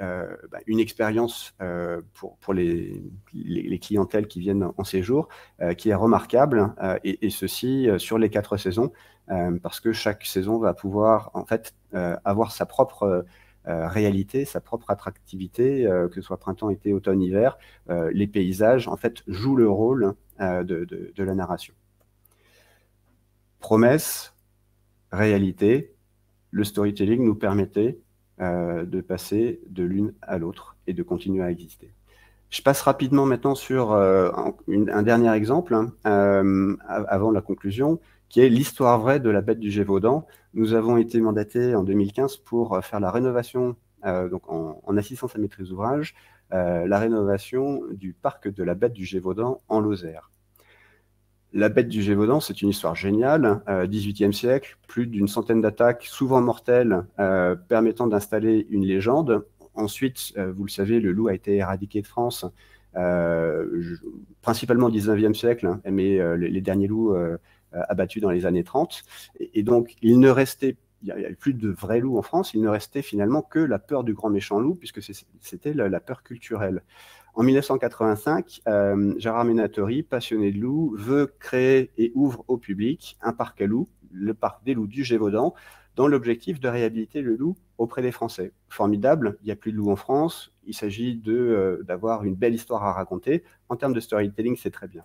une expérience pour les clientèles qui viennent en séjour, qui est remarquable, et ceci sur les 4 saisons, parce que chaque saison va pouvoir en fait avoir sa propre réalité, sa propre attractivité, que ce soit printemps, été, automne, hiver. Les paysages en fait jouent le rôle de la narration. Promesse, réalité, le storytelling nous permettait de passer de l'une à l'autre et de continuer à exister. Je passe rapidement maintenant sur un dernier exemple, avant la conclusion, qui est l'histoire vraie de la bête du Gévaudan. Nous avons été mandatés en 2015 pour faire la rénovation, donc en assistance à maîtrise d'ouvrage, la rénovation du parc de la bête du Gévaudan en Lozère. La bête du Gévaudan, c'est une histoire géniale, 18e siècle, plus d'une centaine d'attaques, souvent mortelles, permettant d'installer une légende. Ensuite, vous le savez, le loup a été éradiqué de France, principalement au 19e siècle, hein, mais les derniers loups abattus dans les années 30. Et donc, il n'y avait plus de vrais loups en France, il ne restait finalement que la peur du grand méchant loup, puisque c'était la peur culturelle. En 1985, Gérard Menatori, passionné de loups, veut créer et ouvre au public un parc à loups, le parc des loups du Gévaudan, dans l'objectif de réhabiliter le loup auprès des Français. Formidable, il n'y a plus de loups en France, il s'agit d'avoir une belle histoire à raconter. En termes de storytelling, c'est très bien.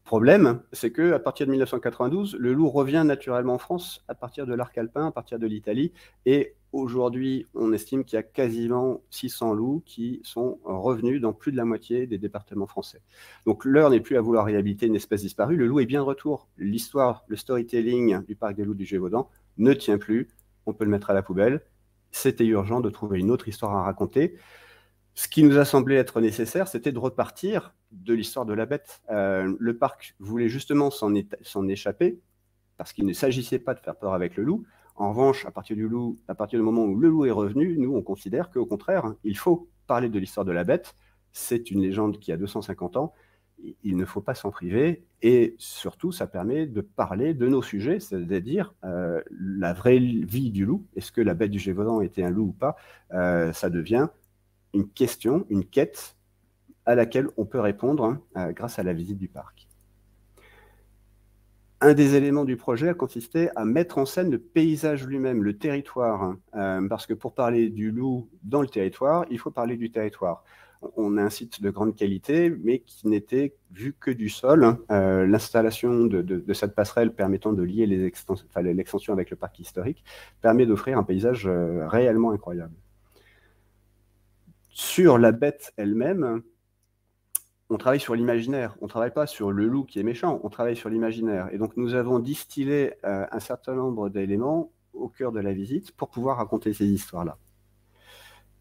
Problème, c'est qu'à partir de 1992, le loup revient naturellement en France à partir de l'arc alpin, à partir de l'Italie, et aujourd'hui, on estime qu'il y a quasiment 600 loups qui sont revenus dans plus de la moitié des départements français. Donc l'heure n'est plus à vouloir réhabiliter une espèce disparue, le loup est bien de retour. L'histoire, le storytelling du parc des loups du Gévaudan ne tient plus, on peut le mettre à la poubelle. C'était urgent de trouver une autre histoire à raconter. Ce qui nous a semblé être nécessaire, c'était de repartir de l'histoire de la bête. Le parc voulait justement s'en échapper, parce qu'il ne s'agissait pas de faire peur avec le loup. En revanche, à partir du moment où le loup est revenu, nous, on considère qu'au contraire, il faut parler de l'histoire de la bête. C'est une légende qui a 250 ans. Il ne faut pas s'en priver. Et surtout, ça permet de parler de nos sujets, c'est-à-dire la vraie vie du loup. Est-ce que la bête du Gévaudan était un loup ou pas? Ça devient une question, une quête à laquelle on peut répondre grâce à la visite du parc. Un des éléments du projet a consisté à mettre en scène le paysage lui-même, le territoire, parce que pour parler du loup dans le territoire, il faut parler du territoire. On a un site de grande qualité, mais qui n'était vu que du sol. L'installation de cette passerelle permettant de lier l'extension avec le parc historique permet d'offrir un paysage réellement incroyable. Sur la bête elle-même, on travaille sur l'imaginaire, on ne travaille pas sur le loup qui est méchant, on travaille sur l'imaginaire. Et donc nous avons distillé un certain nombre d'éléments au cœur de la visite pour pouvoir raconter ces histoires-là.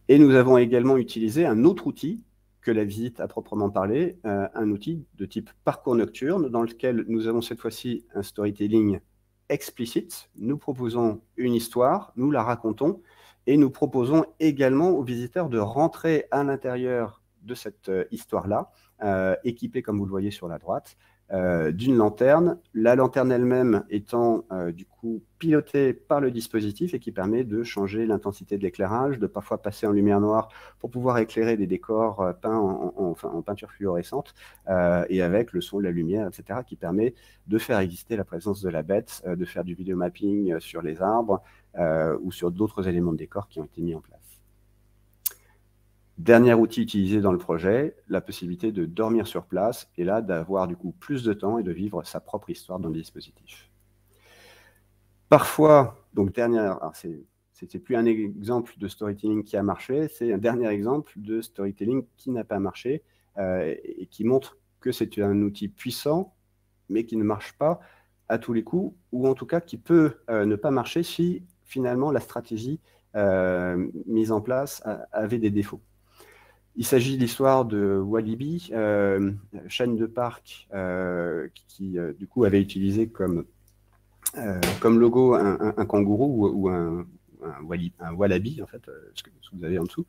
Et nous avons également utilisé un autre outil que la visite à proprement parler, un outil de type parcours nocturne, dans lequel nous avons cette fois-ci un storytelling explicite. Nous proposons une histoire, nous la racontons, Et nous proposons également aux visiteurs de rentrer à l'intérieur de cette histoire-là, équipée, comme vous le voyez sur la droite, d'une lanterne, la lanterne elle-même étant du coup pilotée par le dispositif et qui permet de changer l'intensité de l'éclairage, de parfois passer en lumière noire pour pouvoir éclairer des décors peints en peinture fluorescente et avec le son, la lumière, etc., qui permet de faire exister la présence de la bête, de faire du vidéomapping sur les arbres ou sur d'autres éléments de décor qui ont été mis en place. Dernier outil utilisé dans le projet, la possibilité de dormir sur place et là d'avoir du coup plus de temps et de vivre sa propre histoire dans le dispositif. Parfois, donc c'était plus un exemple de storytelling qui a marché, c'est un dernier exemple de storytelling qui n'a pas marché et qui montre que c'est un outil puissant mais qui ne marche pas à tous les coups ou en tout cas qui peut ne pas marcher si finalement la stratégie mise en place avait des défauts. Il s'agit de l'histoire de Walibi, chaîne de parc qui du coup avait utilisé comme logo un kangourou ou un wallaby, en fait, ce que vous avez en dessous,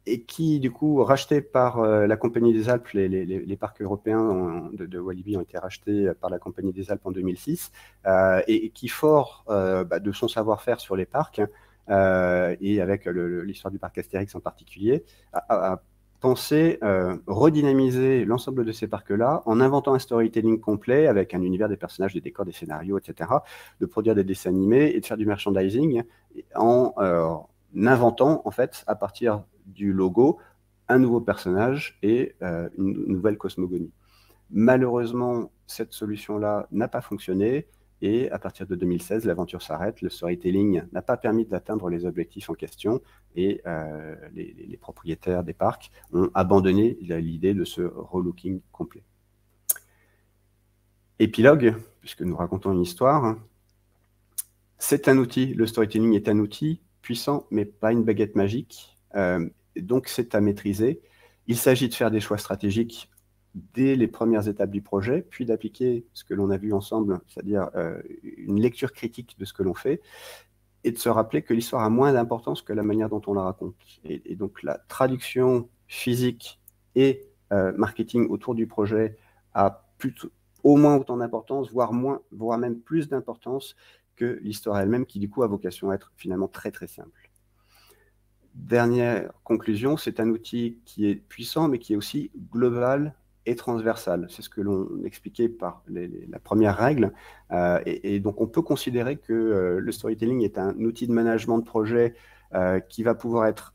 et qui du coup, racheté par la Compagnie des Alpes, les parcs européens de Walibi ont été rachetés par la Compagnie des Alpes en 2006, et qui, fort de son savoir-faire sur les parcs, et avec l'histoire du parc Astérix en particulier, a pensé redynamiser l'ensemble de ces parcs-là en inventant un storytelling complet avec un univers, des personnages, des décors, des scénarios, etc., de produire des dessins animés et de faire du merchandising en inventant, en fait, à partir du logo, un nouveau personnage et une nouvelle cosmogonie. Malheureusement, cette solution-là n'a pas fonctionné. Et à partir de 2016, l'aventure s'arrête, le storytelling n'a pas permis d'atteindre les objectifs en question et les propriétaires des parcs ont abandonné l'idée de ce relooking complet. Épilogue, puisque nous racontons une histoire, c'est un outil, le storytelling est un outil puissant, mais pas une baguette magique, donc c'est à maîtriser. Il s'agit de faire des choix stratégiques dès les premières étapes du projet, puis d'appliquer ce que l'on a vu ensemble, c'est-à-dire une lecture critique de ce que l'on fait, et de se rappeler que l'histoire a moins d'importance que la manière dont on la raconte. Et donc la traduction physique et marketing autour du projet a plutôt, au moins autant d'importance, voire même plus d'importance que l'histoire elle-même, qui du coup a vocation à être finalement très très simple. Dernière conclusion, c'est un outil qui est puissant, mais qui est aussi global et transversal. C'est ce que l'on expliquait par la première règle. Et donc, on peut considérer que le storytelling est un outil de management de projet qui va pouvoir être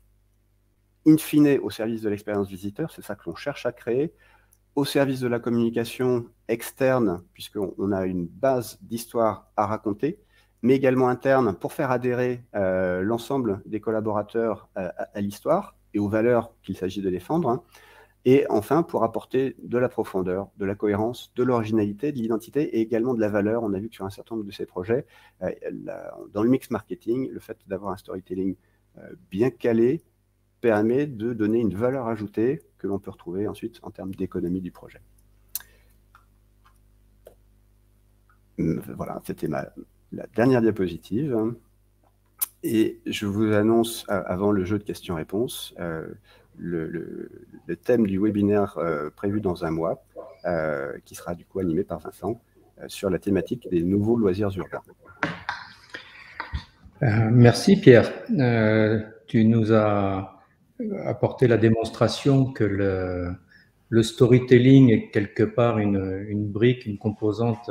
in fine au service de l'expérience visiteur. C'est ça que l'on cherche à créer. Au service de la communication externe, puisqu'on a une base d'histoire à raconter, mais également interne pour faire adhérer l'ensemble des collaborateurs à l'histoire et aux valeurs qu'il s'agit de défendre. Hein. Et enfin, pour apporter de la profondeur, de la cohérence, de l'originalité, de l'identité et également de la valeur. On a vu que sur un certain nombre de ces projets, dans le mix marketing, le fait d'avoir un storytelling bien calé permet de donner une valeur ajoutée que l'on peut retrouver ensuite en termes d'économie du projet. Voilà, c'était la dernière diapositive. Et je vous annonce, avant le jeu de questions-réponses, le thème du webinaire prévu dans un mois, qui sera du coup animé par Vincent, sur la thématique des nouveaux loisirs urbains. Merci Pierre. Tu nous as apporté la démonstration que le storytelling est quelque part une brique, une composante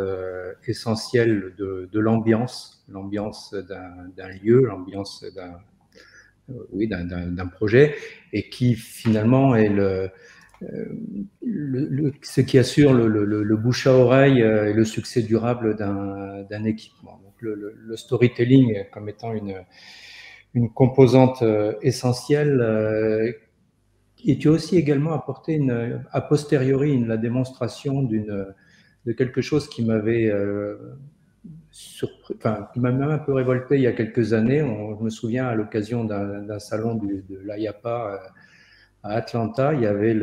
essentielle de l'ambiance d'un lieu, l'ambiance d'un projet, et qui finalement est ce qui assure le bouche à oreille et le succès durable d'un équipement. Donc le storytelling comme étant une composante essentielle. Et tu as aussi également apporté a posteriori la démonstration de quelque chose qui m'avait qui m'a même un peu révolté il y a quelques années. Je me souviens à l'occasion d'un salon de l'IAPA à Atlanta, il y avait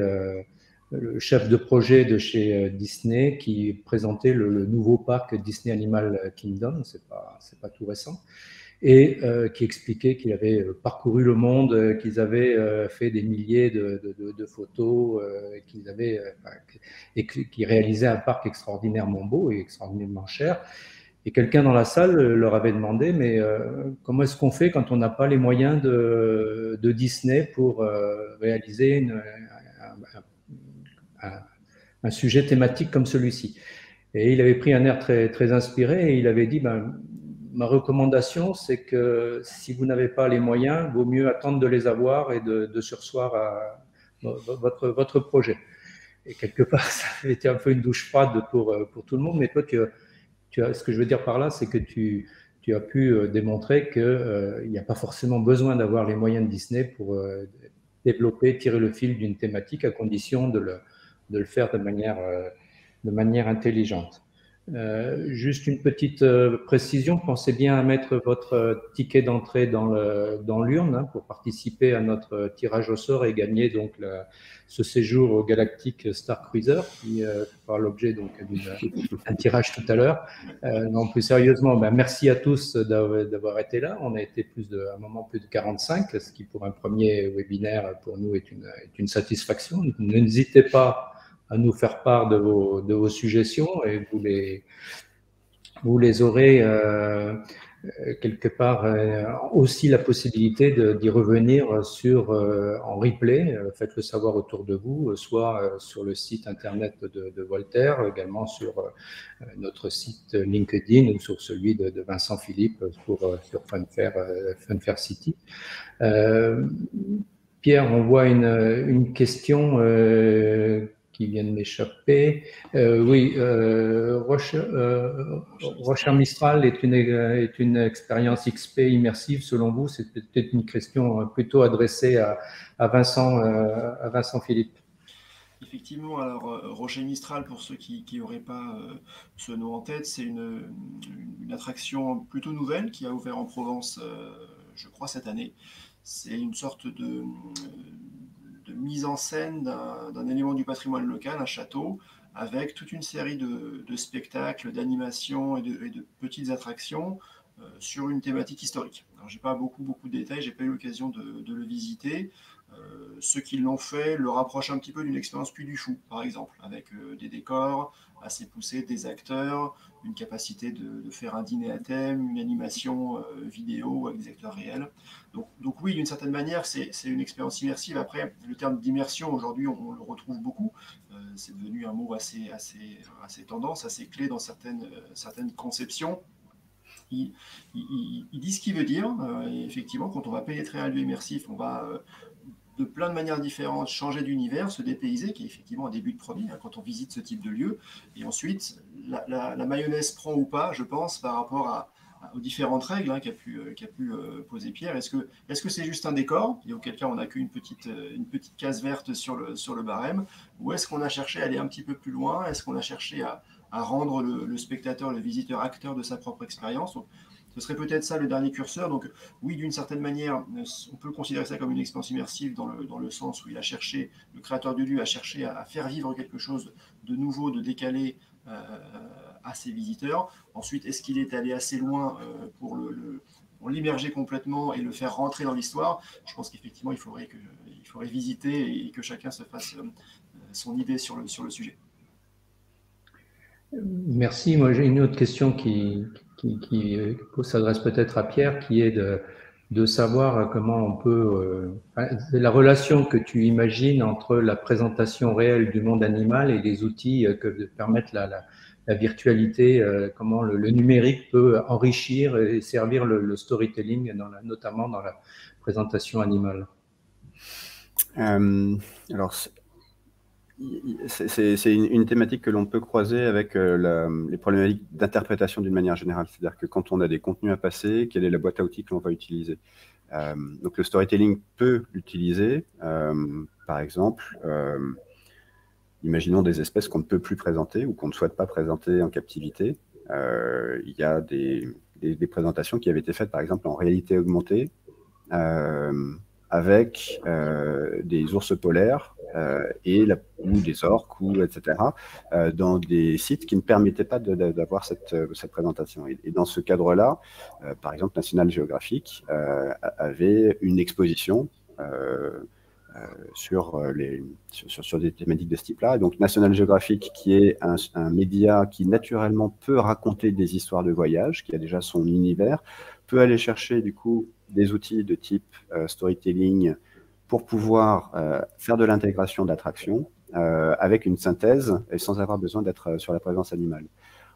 le chef de projet de chez Disney qui présentait le nouveau parc Disney Animal Kingdom, c'est pas tout récent, et qui expliquait qu'il avait parcouru le monde, qu'ils avaient fait des milliers de photos, et qui réalisait un parc extraordinairement beau et extraordinairement cher. Et quelqu'un dans la salle leur avait demandé, mais comment est-ce qu'on fait quand on n'a pas les moyens de Disney pour réaliser un sujet thématique comme celui-ci? Et il avait pris un air très, très inspiré et il avait dit, ma recommandation, c'est que si vous n'avez pas les moyens, il vaut mieux attendre de les avoir et de surseoir à votre projet. Et quelque part, ça avait été un peu une douche froide pour tout le monde, mais toi, ce que je veux dire par là, c'est que tu as pu démontrer qu'il n'y a pas forcément besoin d'avoir les moyens de Disney pour développer, tirer le fil d'une thématique, à condition de le faire de manière intelligente. Juste une petite précision, pensez bien à mettre votre ticket d'entrée dans l'urne hein, pour participer à notre tirage au sort et gagner donc ce séjour au Galactic Star Cruiser qui fera l'objet d'un tirage tout à l'heure. Non, plus sérieusement, merci à tous d'avoir été là. On a été un moment plus de 45, ce qui pour un premier webinaire pour nous est une satisfaction. N'hésitez pas à nous faire part de vos suggestions et vous les aurez quelque part aussi la possibilité d'y revenir en replay. Faites-le savoir autour de vous, soit sur le site internet de Voltaire, également sur notre site LinkedIn ou sur celui de Vincent Philippe sur Funfair City. Pierre, on voit une question qui vient de m'échapper. Oui, Rocher Mistral est une expérience XP immersive, selon vous? C'est peut-être une question plutôt adressée à Vincent Philippe. Effectivement, alors Rocher Mistral, pour ceux qui n'auraient pas ce nom en tête, c'est une attraction plutôt nouvelle qui a ouvert en Provence, je crois, cette année. C'est une sorte de mise en scène d'un élément du patrimoine local, un château, avec toute une série de spectacles, d'animations et de petites attractions sur une thématique historique. Alors, j'ai pas beaucoup de détails, j'ai pas eu l'occasion de le visiter. Ceux qui l'ont fait le rapprochent un petit peu d'une expérience Puy du Fou, par exemple, avec des décors assez poussés, des acteurs, une capacité de faire un dîner à thème, une animation vidéo avec des acteurs réels. Donc oui, d'une certaine manière, c'est une expérience immersive. Après, le terme d'immersion, aujourd'hui, on le retrouve beaucoup. C'est devenu un mot assez tendance, assez clé dans certaines conceptions. Il dit ce qu'il veut dire. Et effectivement, quand on va pénétrer un lieu immersif, on va de plein de manières différentes changer d'univers, se dépayser, qui est effectivement un début de premier quand on visite ce type de lieu. Et ensuite, la mayonnaise prend ou pas, je pense, par rapport aux différentes règles qu'a pu poser Pierre. Est-ce que c'est juste un décor, et auquel cas on n'a qu'une petite case verte sur le barème, ou est-ce qu'on a cherché à aller un petit peu plus loin? Est-ce qu'on a cherché à rendre le spectateur, le visiteur, acteur de sa propre expérience? Donc, ce serait peut-être ça le dernier curseur. Donc oui, d'une certaine manière, on peut considérer ça comme une expérience immersive dans le sens où le créateur du lieu a cherché à faire vivre quelque chose de nouveau, de décalé à ses visiteurs. Ensuite, est-ce qu'il est allé assez loin pour l'immerger complètement et le faire rentrer dans l'histoire? Je pense qu'effectivement, il faudrait visiter et que chacun se fasse son idée sur le sujet. Merci. Moi, j'ai une autre question qui s'adresse peut-être à Pierre, qui est de savoir comment on peut... la relation que tu imagines entre la présentation réelle du monde animal et les outils que permettent la virtualité, comment le numérique peut enrichir et servir le storytelling, notamment dans la présentation animale. Alors, c'est une thématique que l'on peut croiser avec les problématiques d'interprétation d'une manière générale. C'est-à-dire que quand on a des contenus à passer, quelle est la boîte à outils que l'on va utiliser? Donc le storytelling peut l'utiliser. Par exemple, imaginons des espèces qu'on ne peut plus présenter ou qu'on ne souhaite pas présenter en captivité. Il y a des présentations qui avaient été faites, par exemple, en réalité augmentée, avec des ours polaires ou des orques, etc., dans des sites qui ne permettaient pas d'avoir cette présentation. Et dans ce cadre-là, par exemple, National Geographic avait une exposition sur des thématiques de ce type-là. Donc National Geographic, qui est un média qui naturellement peut raconter des histoires de voyage, qui a déjà son univers, peut aller chercher du coup des outils de type storytelling pour pouvoir faire de l'intégration d'attractions avec une synthèse et sans avoir besoin d'être sur la présence animale.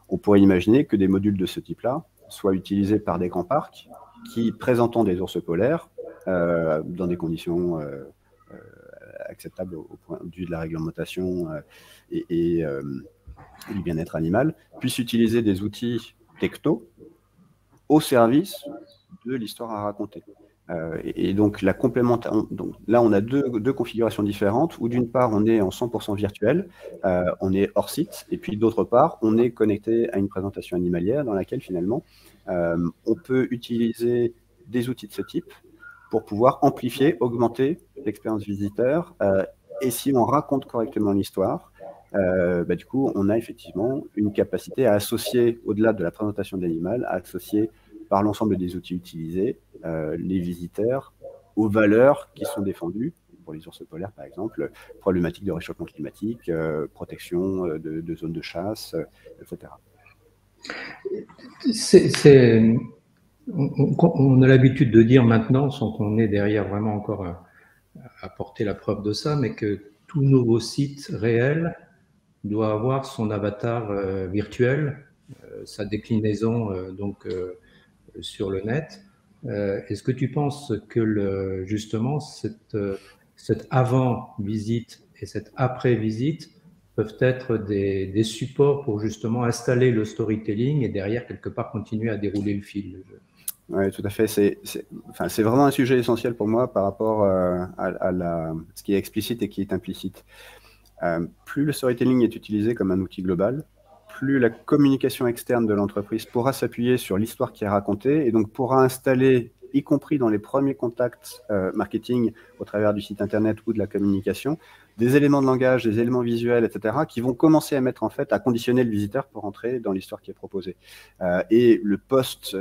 On pourrait imaginer que des modules de ce type-là soient utilisés par des grands parcs qui, présentant des ours polaires dans des conditions acceptables au point de vue de la réglementation et du bien-être animal, puissent utiliser des outils techno au service de l'histoire à raconter. Et donc, la complémentation. Donc, là, on a deux configurations différentes, où d'une part, on est en 100% virtuel, on est hors site, et puis d'autre part, on est connecté à une présentation animalière dans laquelle, finalement, on peut utiliser des outils de ce type pour pouvoir amplifier, augmenter l'expérience visiteur. Et si on raconte correctement l'histoire, du coup, on a effectivement une capacité à associer, au-delà de la présentation de l'animal, à associer par l'ensemble des outils utilisés, les visiteurs aux valeurs qui sont défendues, pour les ours polaires par exemple, problématiques de réchauffement climatique, protection de zones de chasse, etc. On a l'habitude de dire maintenant, sans qu'on ait derrière vraiment encore apporter la preuve de ça, mais que tout nouveau site réel doit avoir son avatar virtuel, sa déclinaison sur le net. Est-ce que tu penses que justement cette avant-visite et cette après-visite peuvent être des supports pour justement installer le storytelling et derrière, quelque part, continuer à dérouler le fil? Oui, tout à fait. C'est vraiment un sujet essentiel pour moi par rapport à ce qui est explicite et qui est implicite. Plus le storytelling est utilisé comme un outil global, plus la communication externe de l'entreprise pourra s'appuyer sur l'histoire qui est racontée et donc pourra installer, y compris dans les premiers contacts marketing au travers du site internet ou de la communication, des éléments de langage, des éléments visuels, etc., qui vont commencer à conditionner le visiteur pour entrer dans l'histoire qui est proposée. Et le post,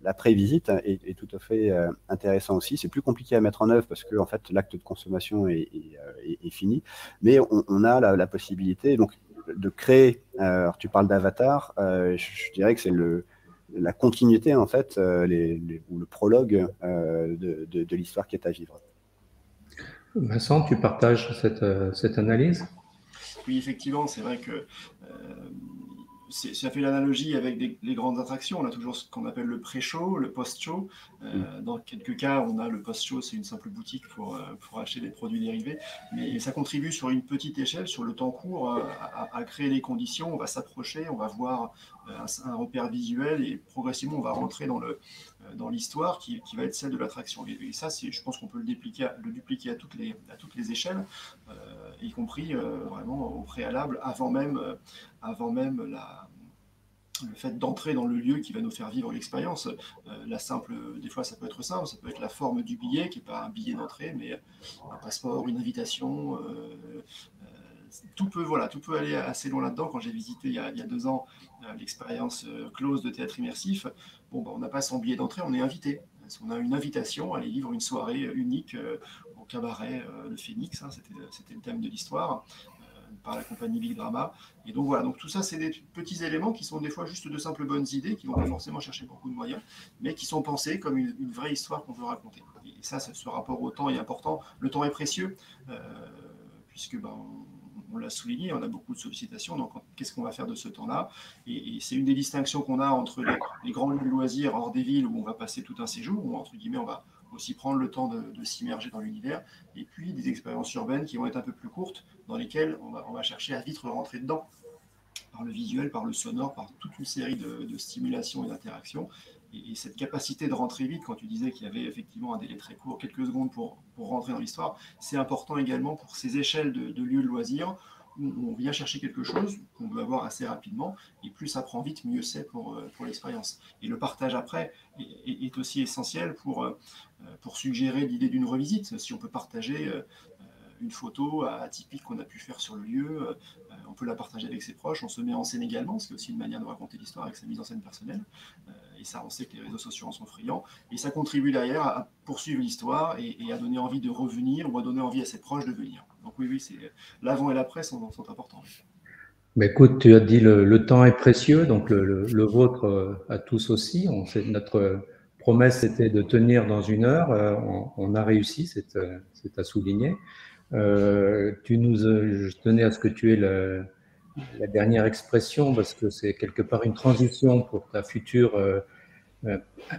l'après-visite est tout à fait intéressant aussi. C'est plus compliqué à mettre en œuvre parce que en fait, l'acte de consommation est fini, mais on a la possibilité donc, de créer, alors tu parles d'avatar, je dirais que c'est la continuité en fait, ou le prologue de l'histoire qui est à vivre. Vincent, tu partages cette analyse? Oui, effectivement, c'est vrai que ça fait l'analogie avec les grandes attractions. On a toujours ce qu'on appelle le pré-show, le post-show. Dans quelques cas, on a le post-show, c'est une simple boutique pour acheter des produits dérivés. Mais ça contribue sur une petite échelle, sur le temps court, à créer les conditions. On va s'approcher, on va voir un repère visuel et progressivement, on va rentrer dans l'histoire qui va être celle de l'attraction. Et ça, je pense qu'on peut le dupliquer à toutes les échelles, y compris vraiment au préalable, avant même le fait d'entrer dans le lieu qui va nous faire vivre l'expérience. Des fois ça peut être simple, ça peut être la forme du billet, qui n'est pas un billet d'entrée, mais un passeport, une invitation. Tout peut aller assez loin là-dedans. Quand j'ai visité il y a 2 ans l'expérience close de théâtre immersif, on n'a pas son billet d'entrée, on est invité. On a une invitation à aller vivre une soirée unique au cabaret Le Phénix, c'était le thème de l'histoire, par la compagnie Big Drama. Et donc voilà, donc tout ça, c'est des petits éléments qui sont des fois juste de simples bonnes idées, qui ne vont pas forcément chercher beaucoup de moyens, mais qui sont pensés comme une vraie histoire qu'on veut raconter. Et ça, ce rapport au temps est important. Le temps est précieux, puisque on l'a souligné, on a beaucoup de sollicitations, donc qu'est-ce qu'on va faire de ce temps-là? Et c'est une des distinctions qu'on a entre les grands lieux de loisirs hors des villes où on va passer tout un séjour, où entre guillemets on va aussi prendre le temps de s'immerger dans l'univers, et puis des expériences urbaines qui vont être un peu plus courtes, dans lesquelles on va chercher à vite rentrer dedans, par le visuel, par le sonore, par toute une série de stimulations et d'interactions. Et cette capacité de rentrer vite, quand tu disais qu'il y avait effectivement un délai très court, quelques secondes pour rentrer dans l'histoire, c'est important également pour ces échelles de lieux de loisirs, où on vient chercher quelque chose qu'on veut avoir assez rapidement, et plus ça prend vite, mieux c'est pour l'expérience. Et le partage après est aussi essentiel pour suggérer l'idée d'une revisite. Si on peut partager une photo atypique qu'on a pu faire sur le lieu, on peut la partager avec ses proches, on se met en scène également, ce qui est aussi une manière de raconter l'histoire avec sa mise en scène personnelle. Et ça, on sait que les réseaux sociaux en sont friands. Et ça contribue derrière à poursuivre l'histoire et à donner envie de revenir ou à donner envie à ses proches de venir. Donc oui, l'avant et l'après sont importants. Mais écoute, tu as dit le temps est précieux, donc le vôtre à tous aussi. Notre promesse était de tenir dans 1 heure. On a réussi, c'est à souligner. Je tenais à ce que tu aies la dernière expression parce que c'est quelque part une transition pour ta future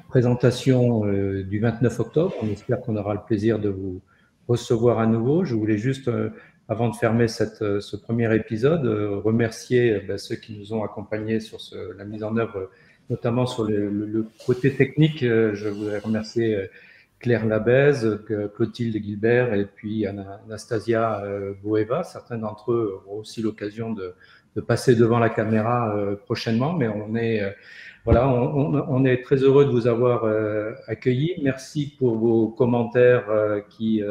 présentation du 29 octobre. On espère qu'on aura le plaisir de vous recevoir à nouveau. Je voulais juste, avant de fermer ce premier épisode, remercier ceux qui nous ont accompagnés sur la mise en œuvre, notamment sur le côté technique. Je voudrais remercier Claire Labèze, Clotilde Gilbert et puis Anastasia Boeva. Certains d'entre eux auront aussi l'occasion de passer devant la caméra prochainement, mais on est très heureux de vous avoir accueillis. Merci pour vos commentaires qui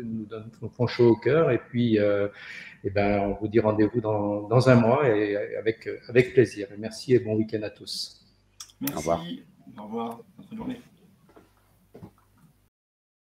nous font chaud au cœur. Et puis, on vous dit rendez-vous dans 1 mois et avec plaisir. Merci et bon week-end à tous. Merci. Au revoir. Bonne journée.